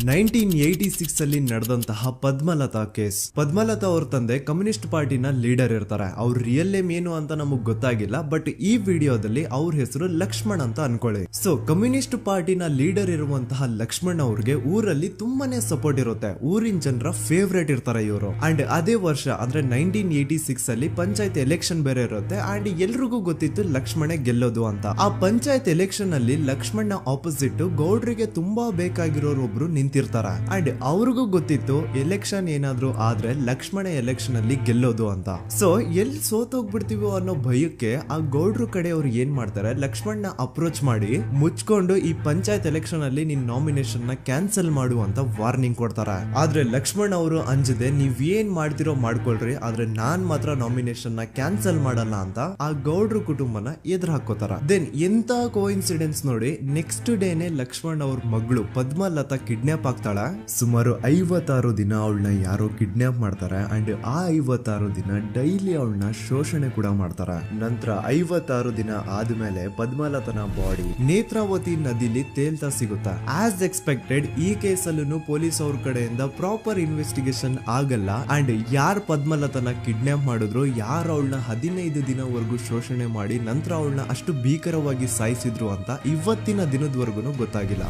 1986 ಅಲ್ಲಿ ನಡೆದಂತಹ ಪದ್ಮಲತಾ ಕೇಸ್. ಪದ್ಮಲತಾ ಅವ್ರ ತಂದೆ ಕಮ್ಯುನಿಸ್ಟ್ ಪಾರ್ಟಿನ ಲೀಡರ್ ಇರ್ತಾರೆ. ಅವ್ರ ರಿಯಲ್ ನೇಮ್ ಏನು ಅಂತ ನಮಗ್ ಗೊತ್ತಾಗಿಲ್ಲ, ಬಟ್ ಈ ವಿಡಿಯೋದಲ್ಲಿ ಅವ್ರ ಹೆಸರು ಲಕ್ಷ್ಮಣ್ ಅಂತ ಅನ್ಕೊಳ್ಳಿ. ಸೊ ಕಮ್ಯುನಿಸ್ಟ್ ಪಾರ್ಟಿನ ಲೀಡರ್ ಇರುವಂತಹ ಲಕ್ಷ್ಮಣ್ ಅವ್ರಿಗೆ ಊರಲ್ಲಿ ತುಂಬಾನೇ ಸಪೋರ್ಟ್ ಇರುತ್ತೆ. ಊರಿನ ಜನರ ಫೇವ್ರೇಟ್ ಇರ್ತಾರೆ ಇವರು. ಅಂಡ್ ಅದೇ ವರ್ಷ ಅಂದ್ರೆ 1986 ಅಲ್ಲಿ ಪಂಚಾಯತ್ ಎಲೆಕ್ಷನ್ ಬೇರೆ ಇರುತ್ತೆ. ಅಂಡ್ ಎಲ್ರಿಗೂ ಗೊತ್ತಿತ್ತು ಲಕ್ಷ್ಮಣೆ ಗೆಲ್ಲೋದು ಅಂತ. ಆ ಪಂಚಾಯತ್ ಎಲೆಕ್ಷನ್ ಅಲ್ಲಿ ಲಕ್ಷ್ಮಣ್ಣ ಆಪೋಸಿಟ್ ಗೌಡ್ರಿಗೆ ತುಂಬಾ ಬೇಕಾಗಿರೋರು ಒಬ್ರು ನಿಂತಿರ್ತಾರ. ಅಂಡ್ ಅವ್ರಿಗೂ ಗೊತ್ತಿತ್ತು ಎಲೆಕ್ಷನ್ ಏನಾದ್ರು ಆದ್ರೆ ಲಕ್ಷ್ಮಣ ಎಲೆಕ್ಷನ್ ಅಲ್ಲಿ ಗೆಲ್ಲೋದು ಅಂತ. ಸೊ ಎಲ್ಲಿ ಸೋತೋಗ್ಬಿಡ್ತೀವೋ ಅನ್ನೋ ಭಯಕ್ಕೆ ಆ ಗೌಡ್ರು ಕಡೆ ಅವ್ರು ಏನ್ ಮಾಡ್ತಾರೆ, ಲಕ್ಷ್ಮಣ್ಣ ಅಪ್ರೋಚ್ ಮಾಡಿ ಮುಚ್ಕೊಂಡು ಈ ಪಂಚಾಯತ್ ಎಲೆಕ್ಷನ್ ಅಲ್ಲಿ ನಿನ್ ನಾಮಿನೇಷನ್ ನ ಕ್ಯಾನ್ಸಲ್ ಮಾಡು ಅಂತ ವಾರ್ನಿಂಗ್ ಕೊಡ್ತಾರ. ಆದ್ರೆ ಲಕ್ಷ್ಮಣ್ ಅವರು ಅಂಜದೆ ನೀವ್ ಏನ್ ಮಾಡ್ತಿರೋ ಮಾಡ್ಕೊಳ್ರಿ, ಆದ್ರೆ ನಾನ್ ಮಾತ್ರ ನಾಮಿನೇಷನ್ ನ ಕ್ಯಾನ್ಸಲ್ ಮಾಡಲ್ಲ ಅಂತ ಆ ಗೌಡ್ರು ಕುಟುಂಬನ ಎದುರು ಹಾಕೋತಾರ. ದೆನ್ ಎಂತ ಕೋಇನ್ಸಿಡೆನ್ಸ್ ನೋಡಿ, ನೆಕ್ಸ್ಟ್ ಡೇನೆ ಲಕ್ಷ್ಮಣ್ ಅವ್ರ ಮಗಳು ಪದ್ಮಲತಾ ಕಿಡ್ನಾಪ್ ಆಗ್ತಾಳ. ಸುಮಾರು 56 ದಿನ ಅವಳನ್ನ ಯಾರೋ ಕಿಡ್ನಾಪ್ ಮಾಡ್ತಾರೆ. ಅಂಡ್ ಆ 56 ದಿನ ಡೈಲಿ ಅವಳನ್ನ ಶೋಷಣೆ ಕೂಡ ಮಾಡ್ತಾರ. ನಂತರ 56 ದಿನ ಆದ್ಮೇಲೆ ಪದ್ಮಲತನ ಬಾಡಿ ನೇತ್ರಾವತಿ ನದಿಲಿ ತೇಲ್ತಾ ಸಿಗುತ್ತಾ. ಆಸ್ ಎಕ್ಸ್ಪೆಕ್ಟೆಡ್ ಈ ಕೇಸಲ್ಲೂ ಪೊಲೀಸ್ ಅವ್ರ ಕಡೆಯಿಂದ ಪ್ರಾಪರ್ ಇನ್ವೆಸ್ಟಿಗೇಷನ್ ಆಗಲ್ಲ. ಅಂಡ್ ಯಾರ್ ಪದ್ಮಲತನ ಕಿಡ್ನಾಪ್ ಮಾಡಿದ್ರು, ಯಾರು ಅವಳನ್ನ 15 ದಿನವರೆಗೂ ಶೋಷಣೆ ಮಾಡಿ ನಂತರ ಅವಳನ್ನ ಅಷ್ಟು ಭೀಕರವಾಗಿ ಸಾಯಿಸಿದ್ರು ಅಂತ ಇವತ್ತಿನ ದಿನದವರೆಗೂ ಗೊತ್ತಾಗಿಲ್ಲ.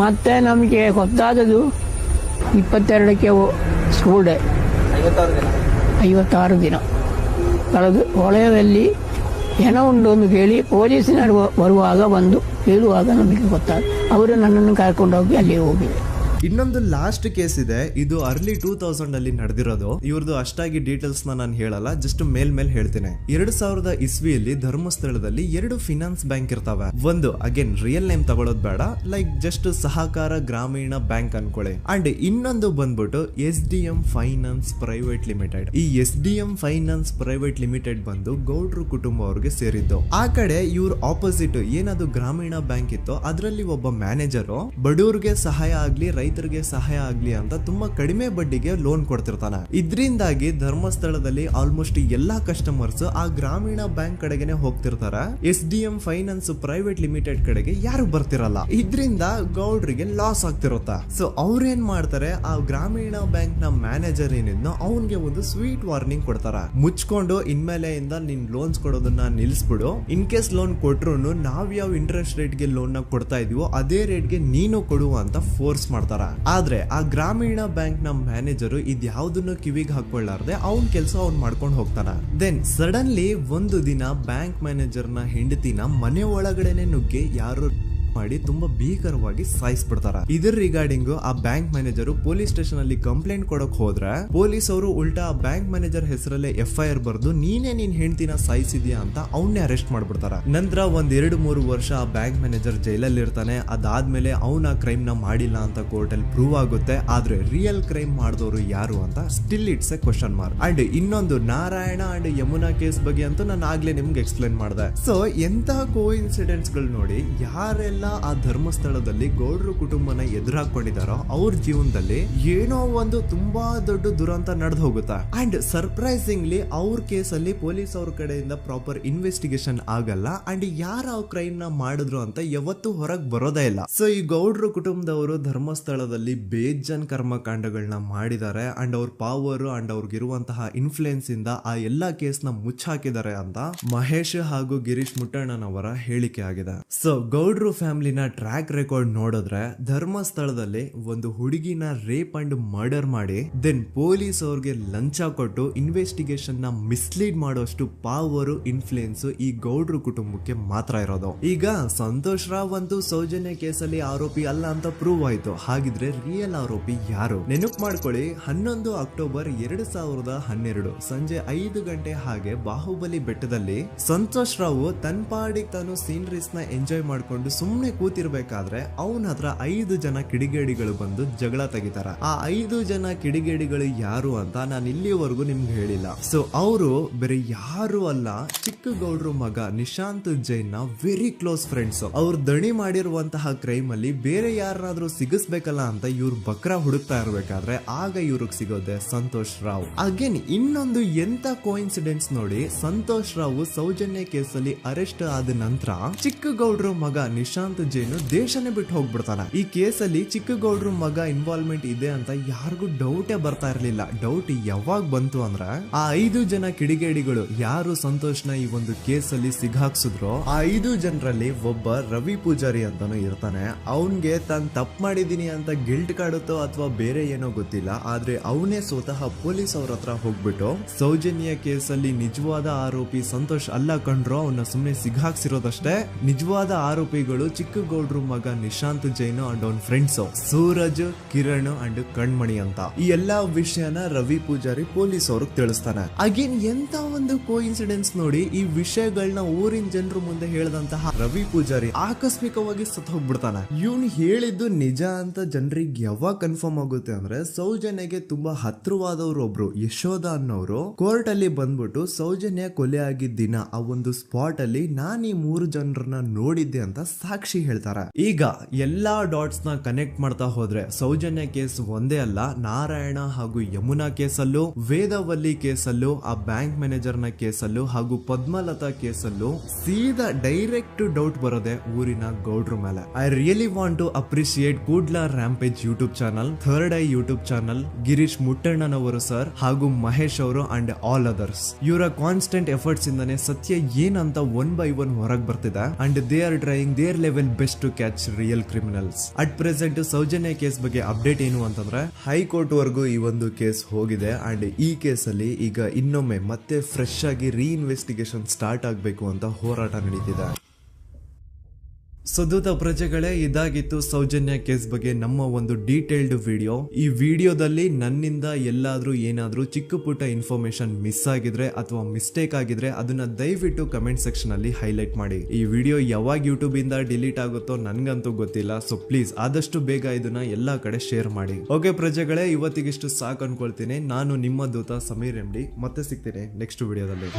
ಮತ್ತೆ ನಮಗೆ ಗೊತ್ತಾದದು 22ಕ್ಕೆ ಸ್ಕೂಲ್ ಡೇ, 56 ದಿನ ಕಳೆದು ಹೊಳೆಯಲ್ಲಿ ಹೆಣ ಉಂಟು ಎಂದು ಕೇಳಿ ಪೊಲೀಸಿನವರು ಬರುವಾಗ ಬಂದು ಹೇಳುವಾಗ ನಮಗೆ ಗೊತ್ತಾಗ ಅವರು ನನ್ನನ್ನು ಕರ್ಕೊಂಡು ಹೋಗಿ ಅಲ್ಲಿ ಹೋಗಿವೆ. ಇನ್ನೊಂದು ಲಾಸ್ಟ್ ಕೇಸ್ ಇದೆ, ಇದು ಅರ್ಲಿ 2000 ಅಲ್ಲಿ ನಡೆದಿರೋದು. ಇವ್ರದ್ದು ಅಷ್ಟಾಗಿ ಡೀಟೇಲ್ಸ್ ನಾನು ಹೇಳಲ್ಲ, ಜಸ್ಟ್ ಮೇಲ್ ಹೇಳ್ತೀನಿ. 2000 ಇಸ್ವಿಯಲ್ಲಿ ಧರ್ಮಸ್ಥಳದಲ್ಲಿ 2 ಫಿನಾನ್ಸ್ ಬ್ಯಾಂಕ್ ಇರ್ತಾವೆ. ಒಂದು ಅಗೇನ್ ರಿಯಲ್ ನೇಮ್ ತಗೊಳ್ಳೋದು ಬೇಡ, ಲೈಕ್ ಜಸ್ಟ್ ಸಹಕಾರ ಗ್ರಾಮೀಣ ಬ್ಯಾಂಕ್ ಅನ್ಕೊಳ್ಳಿ. ಅಂಡ್ ಇನ್ನೊಂದು ಬಂದ್ಬಿಟ್ಟು SDM ಫೈನಾನ್ಸ್ ಪ್ರೈವೇಟ್ ಲಿಮಿಟೆಡ್. ಈ SDM ಫೈನಾನ್ಸ್ ಪ್ರೈವೇಟ್ ಲಿಮಿಟೆಡ್ ಬಂದು ಗೌಡ್ರು ಕುಟುಂಬ ಅವ್ರಿಗೆ ಸೇರಿದ್ದು. ಆ ಕಡೆ ಇವ್ರ ಆಪೋಸಿಟ್ ಏನದು ಗ್ರಾಮೀಣ ಬ್ಯಾಂಕ್ ಇತ್ತು, ಅದರಲ್ಲಿ ಒಬ್ಬ ಮ್ಯಾನೇಜರು ಬಡವ್ರಿಗೆ ಸಹಾಯ ಆಗ್ಲಿ ರೈತರಿಗೆ ಸಹಾಯ ಆಗ್ಲಿ ಅಂತ ತುಂಬಾ ಕಡಿಮೆ ಬಡ್ಡಿಗೆ ಲೋನ್ ಕೊಡ್ತಿರ್ತಾನೆ. ಇದರಿಂದಾಗಿ ಧರ್ಮಸ್ಥಳದಲ್ಲಿ ಆಲ್ಮೋಸ್ಟ್ ಎಲ್ಲಾ ಕಸ್ಟಮರ್ಸ್ ಆ ಗ್ರಾಮೀಣ ಬ್ಯಾಂಕ್ ಕಡೆಗೆ ಹೋಗ್ತಿರ್ತಾರೆ. SDM ಫೈನಾನ್ಸ್ ಪ್ರೈವೇಟ್ ಲಿಮಿಟೆಡ್ ಕಡೆಗೆ ಯಾರು ಬರ್ತಿರಲ್ಲ. ಇದರಿಂದ ಗೌಡ್ರಿಗೆ ಲಾಸ್ ಆಗ್ತಿರುತ್ತಾ. ಸೊ ಅವ್ರೇನ್ ಮಾಡ್ತಾರೆ, ಆ ಗ್ರಾಮೀಣ ಬ್ಯಾಂಕ್ ನ ಮ್ಯಾನೇಜರ್ ಏನಿದ್ನೋ ಅವನ್ಗೆ ಒಂದು ಸ್ವೀಟ್ ವಾರ್ನಿಂಗ್ ಕೊಡ್ತಾರ. ಮುಚ್ಕೊಂಡು ಇನ್ಮೇಲೆ ಇಂದ ನಿನ್ ಲೋನ್ಸ್ ಕೊಡೋದನ್ನ ನಿಲ್ಸ್ಬಿಡು. ಇನ್ ಕೇಸ್ ಲೋನ್ ಕೊಟ್ರು ನಾವ್ ಯಾವ ಇಂಟ್ರೆಸ್ಟ್ ರೇಟ್ ಗೆ ಲೋನ್ ನ ಕೊಡ್ತಾ ಇದೀವೋ ಅದೇ ರೇಟ್ ಗೆ ನೀನು ಕೊಡುವ ಅಂತ ಫೋರ್ಸ್ ಮಾಡ್ತಾರ. ಆದ್ರೆ ಆ ಗ್ರಾಮೀಣ ಬ್ಯಾಂಕ್ ನ ಮ್ಯಾನೇಜರ್ ಇದ್ಯಾವುದನ್ನು ಕಿವಿಗೆ ಹಾಕೊಳ್ಳಾರ್ದೆ ಅವನ್ ಕೆಲಸ ಅವ್ನ್ ಮಾಡ್ಕೊಂಡು ಹೋಗ್ತಾನ. ದೆನ್ ಸಡನ್ಲಿ ಒಂದು ದಿನ ಬ್ಯಾಂಕ್ ಮ್ಯಾನೇಜರ್ ನ ಹೆಂಡತಿನ ಮನೆ ಒಳಗಡೆನೆ ನುಗ್ಗಿ ಯಾರು ಮಾಡಿ ತುಂಬಾ ಭೀಕರವಾಗಿ ಸಾಯಿಸ್ಬಿಡ್ತಾರ. ಇದರ ರಿಗಾರ್ಡಿಂಗ್ ಆ ಬ್ಯಾಂಕ್ ಮ್ಯಾನೇಜರ್ ಪೊಲೀಸ್ ಸ್ಟೇಷನ್ ಅಲ್ಲಿ ಕಂಪ್ಲೇಂಟ್ ಕೊಡಕ್ ಹೋದ್ರೆ ಪೊಲೀಸ್ ಅವರು ಉಲ್ಟಾ ಆ ಬ್ಯಾಂಕ್ ಮ್ಯಾನೇಜರ್ ಹೆಸರಲ್ಲೇ FIR ಬರ್ದು ನೀನೇ ನಿನ್ ಹೆಂಡತಿನ ಸಾಯಿಸಿದ್ಯಾ ಅಂತ ಅವನ್ನೇ ಅರೆಸ್ಟ್ ಮಾಡ್ಬಿಡ್ತಾರ. ನಂತರ 1-2-3 ವರ್ಷ ಆ ಬ್ಯಾಂಕ್ ಮ್ಯಾನೇಜರ್ ಜೈಲಲ್ಲಿ ಇರ್ತಾನೆ. ಅದಾದ್ಮೇಲೆ ಅವನ ಕ್ರೈಮ್ ನ ಮಾಡಿಲ್ಲ ಅಂತ ಕೋರ್ಟ್ ಅಲ್ಲಿ ಪ್ರೂವ್ ಆಗುತ್ತೆ. ಆದ್ರೆ ರಿಯಲ್ ಕ್ರೈಮ್ ಮಾಡಿದವರು ಯಾರು ಅಂತ still it's A question mark. And ಇನ್ನೊಂದು ನಾರಾಯಣ ಅಂಡ್ ಯಮುನಾ ಕೇಸ್ ಬಗ್ಗೆ ಅಂತೂ ನಾನು ಆಗ್ಲೇ ನಿಮ್ಗೆ ಎಕ್ಸ್ಪ್ಲೇನ್ ಮಾಡಿದೆ. ಸೊ ಎಂತ ಕೋ ಇನ್ಸಿಡೆಂಟ್ಸ್ ಗಳು ನೋಡಿ, ಯಾರೆಲ್ಲ ಆ ಧರ್ಮಸ್ಥಳದಲ್ಲಿ ಗೌಡ್ರು ಕುಟುಂಬನ ಎದುರಾಕೊಂಡಿದಾರೋ ಅವ್ರ ಜೀವನದಲ್ಲಿ ಏನೋ ಒಂದು ತುಂಬಾ ದೊಡ್ಡ ದುರಂತ ನಡೆದು ಹೋಗುತ್ತಾ. ಅಂಡ್ ಸರ್ಪ್ರೈಸಿಂಗ್ಲಿ ಅವ್ರ ಕೇಸಲ್ಲಿ ಪೊಲೀಸ್ ಅವ್ರ ಕಡೆಯಿಂದ ಪ್ರಾಪರ್ ಇನ್ವೆಸ್ಟಿಗೇಷನ್ ಆಗಲ್ಲ. ಅಂಡ್ ಯಾರ ಕ್ರೈಮ್ ನ ಮಾಡಿದ್ರು ಅಂತ ಯಾವತ್ತೂ ಹೊರಗೆ ಬರೋದೇ ಇಲ್ಲ. ಸೊ ಈ ಗೌಡ್ರು ಕುಟುಂಬದವರು ಧರ್ಮಸ್ಥಳದಲ್ಲಿ ಬೇಜನ್ ಕರ್ಮಕಾಂಡಗಳನ್ನ ಮಾಡಿದ್ದಾರೆ. ಅಂಡ್ ಅವ್ರ ಪವರ್ ಅಂಡ್ ಅವ್ರಿಗಿರುವಂತಹ ಇನ್ಫ್ಲೂಯೆನ್ಸ್ ಇಂದ ಆ ಎಲ್ಲಾ ಕೇಸ್ ನ ಮುಚ್ಚಾಕಿದ್ದಾರೆ ಅಂತ ಮಹೇಶ್ ಹಾಗೂ ಗಿರೀಶ್ ಮುಟ್ಟಣ್ಣನವರ ಹೇಳಿಕೆ ಆಗಿದೆ. ಸೊ ಗೌಡ್ರು ಫ್ಯಾಮಿಲಿನ ಟ್ರ್ಯಾಕ್ ರೆಕಾರ್ಡ್ ನೋಡಿದ್ರೆ ಧರ್ಮಸ್ಥಳದಲ್ಲಿ ಒಂದು ಹುಡುಗಿನ ರೇಪ್ ಅಂಡ್ ಮರ್ಡರ್ ಮಾಡಿ ದೆನ್ ಪೊಲೀಸ್ ಅವ್ರಿಗೆ ಲಂಚ ಕೊಟ್ಟು ಇನ್ವೆಸ್ಟಿಗೇಷನ್ ನ ಮಿಸ್ಲೀಡ್ ಮಾಡೋಷ್ಟು ಪವರ್ ಇನ್ಫ್ಲೂಯೆನ್ಸ್ ಈ ಗೌಡ್ರು ಕುಟುಂಬಕ್ಕೆ ಮಾತ್ರ ಇರೋದು. ಈಗ ಸಂತೋಷ್ ರಾವ್ ಅಂತೂ ಸೌಜನ್ಯ ಕೇಸಲ್ಲಿ ಆರೋಪಿ ಅಲ್ಲ ಅಂತ ಪ್ರೂವ್ ಆಯ್ತು. ಹಾಗಿದ್ರೆ ರಿಯಲ್ ಆರೋಪಿ ಯಾರು? ನೆನಪು ಮಾಡ್ಕೊಳ್ಳಿ, 11 ಅಕ್ಟೋಬರ್ 2012 ಸಂಜೆ 5 ಗಂಟೆ ಹಾಗೆ ಬಾಹುಬಲಿ ಬೆಟ್ಟದಲ್ಲಿ ಸಂತೋಷ್ ರಾವ್ ತನ್ನ ಪಾಡಿಗೆ ತಾನು ಸೀನರೀಸ್ ನ ಎಂಜಾಯ್ ಮಾಡ್ಕೊಂಡು ಸುಮ್ನೆ ಕೂತಿರ್ಬೇಕಾದ್ರೆ ಅವನ ಹತ್ರ 5 ಜನ ಕಿಡಿಗೇಡಿಗಳು ಬಂದು ಜಗಳ ತೆಗಿತಾರ. ಆ 5 ಜನ ಕಿಡಿಗೇಡಿಗಳು ಯಾರು ಅಂತ ನಾನು ಇಲ್ಲಿವರೆಗೂ ನಿಮ್ಗೆ ಹೇಳಿಲ್ಲ. ಸೊ ಅವರು ಬೇರೆ ಯಾರು ಅಲ್ಲ, ಚಿಕ್ಕ ಗೌಡ್ರು ಮಗ ನಿಶಾಂತ್ ಜೈನ್ ನ ವೆರಿ ಕ್ಲೋಸ್ ಫ್ರೆಂಡ್ಸ್. ಅವ್ರು ದಣಿ ಮಾಡಿರುವಂತಹ ಕ್ರೈಮ್ ಅಲ್ಲಿ ಬೇರೆ ಯಾರಾದ್ರೂ ಸಿಗಿಸ್ಬೇಕಲ್ಲ ಅಂತ ಇವ್ರು ಬಕ್ರ ಹುಡುಕ್ತಾ ಇರ್ಬೇಕಾದ್ರೆ ಆಗ ಇವ್ರಿಗೆ ಸಿಗೋದೆ ಸಂತೋಷ್ ರಾವ್. ಅಗೇನ್ ಇನ್ನೊಂದು ಎಂತ ಕೋಇನ್ಸಿಡೆನ್ಸ್ ನೋಡಿ, ಸಂತೋಷ್ ರಾವ್ ಸೌಜನ್ಯ ಕೇಸಲ್ಲಿ ಅರೆಸ್ಟ್ ಆದ ನಂತರ ಚಿಕ್ಕ ಗೌಡ್ರು ಮಗ ನಿಶಾಂತ್ ಜೈನ್ ದೇಶನೇ ಬಿಟ್ಟು ಹೋಗ್ಬಿಡ್ತಾನೆ. ಈ ಕೇಸಲ್ಲಿ ಚಿಕ್ಕ ಗೌಡ್ರು ಮಗ ಇನ್ವಾಲ್ವ್ಮೆಂಟ್ ಇದೆ ಅಂತ ಯಾರಿಗೂ ಡೌಟೇ ಬರ್ತಾ ಇರ್ಲಿಲ್ಲ. ಡೌಟ್ ಯಾವಾಗ ಬಂತು ಅಂದ್ರೆ ಆ 5 ಜನ ಕಿಡಿಗೇಡಿಗಳು ಯಾರು ಸಂತೋಷ್ನ ಈ ಒಂದು ಕೇಸಲ್ಲಿ ಸಿಗಾಕ್ಸಿದ್ರು ಆ 5 ಜನರಲ್ಲಿ ಒಬ್ಬ ರವಿ ಪೂಜಾರಿ ಅಂತಾನು ಇರ್ತಾನೆ. ಅವನ್ಗೆ ತಾನು ತಪ್ಪು ಮಾಡಿದೀನಿ ಅಂತ ಗಿಲ್ಟ್ ಕಾಡುತ್ತೋ ಅಥವಾ ಬೇರೆ ಏನೋ ಗೊತ್ತಿಲ್ಲ, ಆದ್ರೆ ಅವನೇ ಸ್ವತಃ ಪೊಲೀಸ್ ಅವ್ರ ಹತ್ರ ಹೋಗ್ಬಿಟ್ಟು ಸೌಜನ್ಯ ಕೇಸಲ್ಲಿ ನಿಜವಾದ ಆರೋಪಿ ಸಂತೋಷ್ ಅಲ್ಲ ಕಂಡ್ರು, ಅವನ್ನ ಸುಮ್ನೆ ಸಿಗಾಕ್ಸಿರೋದಷ್ಟೇ, ನಿಜವಾದ ಆರೋಪಿಗಳು ಚಿಕ್ಕ ಗೌಡ್ರು ಮಗ ನಿಶಾಂತ್ ಜೈನ್ ಅಂಡ್ ಅವನ್ ಫ್ರೆಂಡ್ಸ್ ಸೂರಜ್, ಕಿರಣ್ ಅಂಡ್ ಕಣ್ಮಣಿ ಅಂತ. ಈ ಎಲ್ಲಾ ವಿಷಯನ ರವಿ ಪೂಜಾರಿ ಪೊಲೀಸ್ ಅವ್ರಿಗೆ ತಿಳಿಸ್ತಾನೆ. ಅಗೇನ್ ಎಂತ ಒಂದು ಕೋಇನ್ಸಿಡೆನ್ಸ್ ನೋಡಿ, ಈ ವಿಷಯಗಳನ್ನ ಊರಿನ ಜನರು ಮುಂದೆ ಹೇಳಿದಂತಹ ರವಿ ಪೂಜಾರಿ ಆಕಸ್ಮಿಕವಾಗಿ ಸತ್ ಹೋಗ್ಬಿಡ್ತಾನೆ. ಇವನು ಹೇಳಿದ್ದು ನಿಜ ಅಂತ ಜನರಿಗೆ ಯಾವಾಗ ಕನ್ಫರ್ಮ್ ಆಗುತ್ತೆ ಅಂದ್ರೆ ಸೌಜನ್ಯಗೆ ತುಂಬಾ ಹತ್ರವಾದವ್ರು ಒಬ್ರು ಯಶೋಧ ಅನ್ನೋರು ಕೋರ್ಟ್ ಅಲ್ಲಿ ಬಂದ್ಬಿಟ್ಟು ಸೌಜನ್ಯ ಕೊಲೆ ಆಗಿದ್ದ ದಿನ ಆ ಒಂದು ಸ್ಪಾಟ್ ಅಲ್ಲಿ ನಾನು ಈ 3 ಜನರನ್ನ ನೋಡಿದ್ದೆ ಅಂತ ಸಾಕ್ಷಿ ಹೇಳ್ತಾರೆ. ಈಗ ಎಲ್ಲಾ ಡಾಟ್ಸ್ ನ ಕನೆಕ್ಟ್ ಮಾಡ್ತಾ ಹೋದ್ರೆ ಸೌಜನ್ಯ ಕೇಸ್ ಒಂದೇ ಅಲ್ಲ, ನಾರಾಯಣ ಹಾಗೂ ಯಮುನಾ ಕೇಸಲ್ಲೂ, ವೇದವಲ್ಲಿ ಕೇಸಲ್ಲೂ, ಆ ಬ್ಯಾಂಕ್ ಮ್ಯಾನೇಜರ್ ನ ಕೇಸಲ್ಲೂ ಹಾಗೂ ಪದ್ಮಲತಾ ಕೇಸಲ್ಲೂ ಸೀದಾ ಡೈರೆಕ್ಟ್ ಡೌಟ್ ಬರೋದೆ ಊರಿನ ಗೌಡ್ರ ಮೇಲೆ. I really want to appreciate Kudla rampage YouTube channel, third eye YouTube channel, Girish ಮುಟ್ಟಣ್ಣನವರು ಸರ್ ಹಾಗೂ ಮಹೇಶ್ ಅವರು ಅಂಡ್ ಆಲ್ ಅದರ್ಸ್. ಇವರ ಕಾನ್ಸ್ಟೆಂಟ್ ಎಫರ್ಟ್ಸ್ ಇಂದಾನೆ ಸತ್ಯ ಏನಂತ 1 by 1 ಹೊರಗೆ ಬರ್ತಿದೆ. And they are trying their level level best to catch real criminals. At present Sowjanya case ಬಗ್ಗೆ ಅಪ್ಡೇಟ್ ಏನು ಅಂತಂದ್ರೆ ಹೈಕೋರ್ಟ್ ವರೆಗೂ ಈ ಒಂದು ಕೇಸ್ ಹೋಗಿದೆ ಅಂಡ್ ಈ ಕೇಸ್ ಅಲ್ಲಿ ಈಗ ಇನ್ನೊಮ್ಮೆ ಮತ್ತೆ ಫ್ರೆಶ್ ಆಗಿ ರೀಇನ್ವೆಸ್ಟಿಗೇಷನ್ ಸ್ಟಾರ್ಟ್ ಆಗಬೇಕು ಅಂತ ಹೋರಾಟ ನಡೀತಿದೆ. ಸದುತ ಪ್ರಜೆಗಳೇ, ಇದಾಗಿತ್ತು ಸೌಜನ್ಯ ಕೇಸ್ ಬಗ್ಗೆ ನಮ್ಮ ಒಂದು ಡೀಟೇಲ್ಡ್ ವಿಡಿಯೋ. ಈ ವಿಡಿಯೋದಲ್ಲಿ ನನ್ನಿಂದ ಎಲ್ಲಾದ್ರೂ ಏನಾದ್ರೂ ಚಿಕ್ಕ ಪುಟ್ಟ ಇನ್ಫಾರ್ಮೇಶನ್ ಮಿಸ್ ಆಗಿದ್ರೆ ಅಥವಾ ಮಿಸ್ಟೇಕ್ ಆಗಿದ್ರೆ ಅದನ್ನ ದಯವಿಟ್ಟು ಕಮೆಂಟ್ ಸೆಕ್ಷನ್ ಅಲ್ಲಿ ಹೈಲೈಟ್ ಮಾಡಿ. ಈ ವಿಡಿಯೋ ಯಾವಾಗ ಯೂಟ್ಯೂಬ್ ಇಂದ ಡಿಲೀಟ್ ಆಗುತ್ತೋ ನನ್ಗಂತೂ ಗೊತ್ತಿಲ್ಲ. ಸೊ ಪ್ಲೀಸ್ ಆದಷ್ಟು ಬೇಗ ಇದನ್ನ ಎಲ್ಲಾ ಕಡೆ ಶೇರ್ ಮಾಡಿ. ಓಕೆ ಪ್ರಜೆಗಳೇ, ಇವತ್ತಿಗಿಷ್ಟು ಸಾಕು ಅನ್ಕೊಳ್ತೀನಿ. ನಾನು ನಿಮ್ಮ ದೂತ ಸಮೀರ್ MD. ಮತ್ತೆ ಸಿಗ್ತೀನಿ ನೆಕ್ಸ್ಟ್ ವಿಡಿಯೋದಲ್ಲಿ.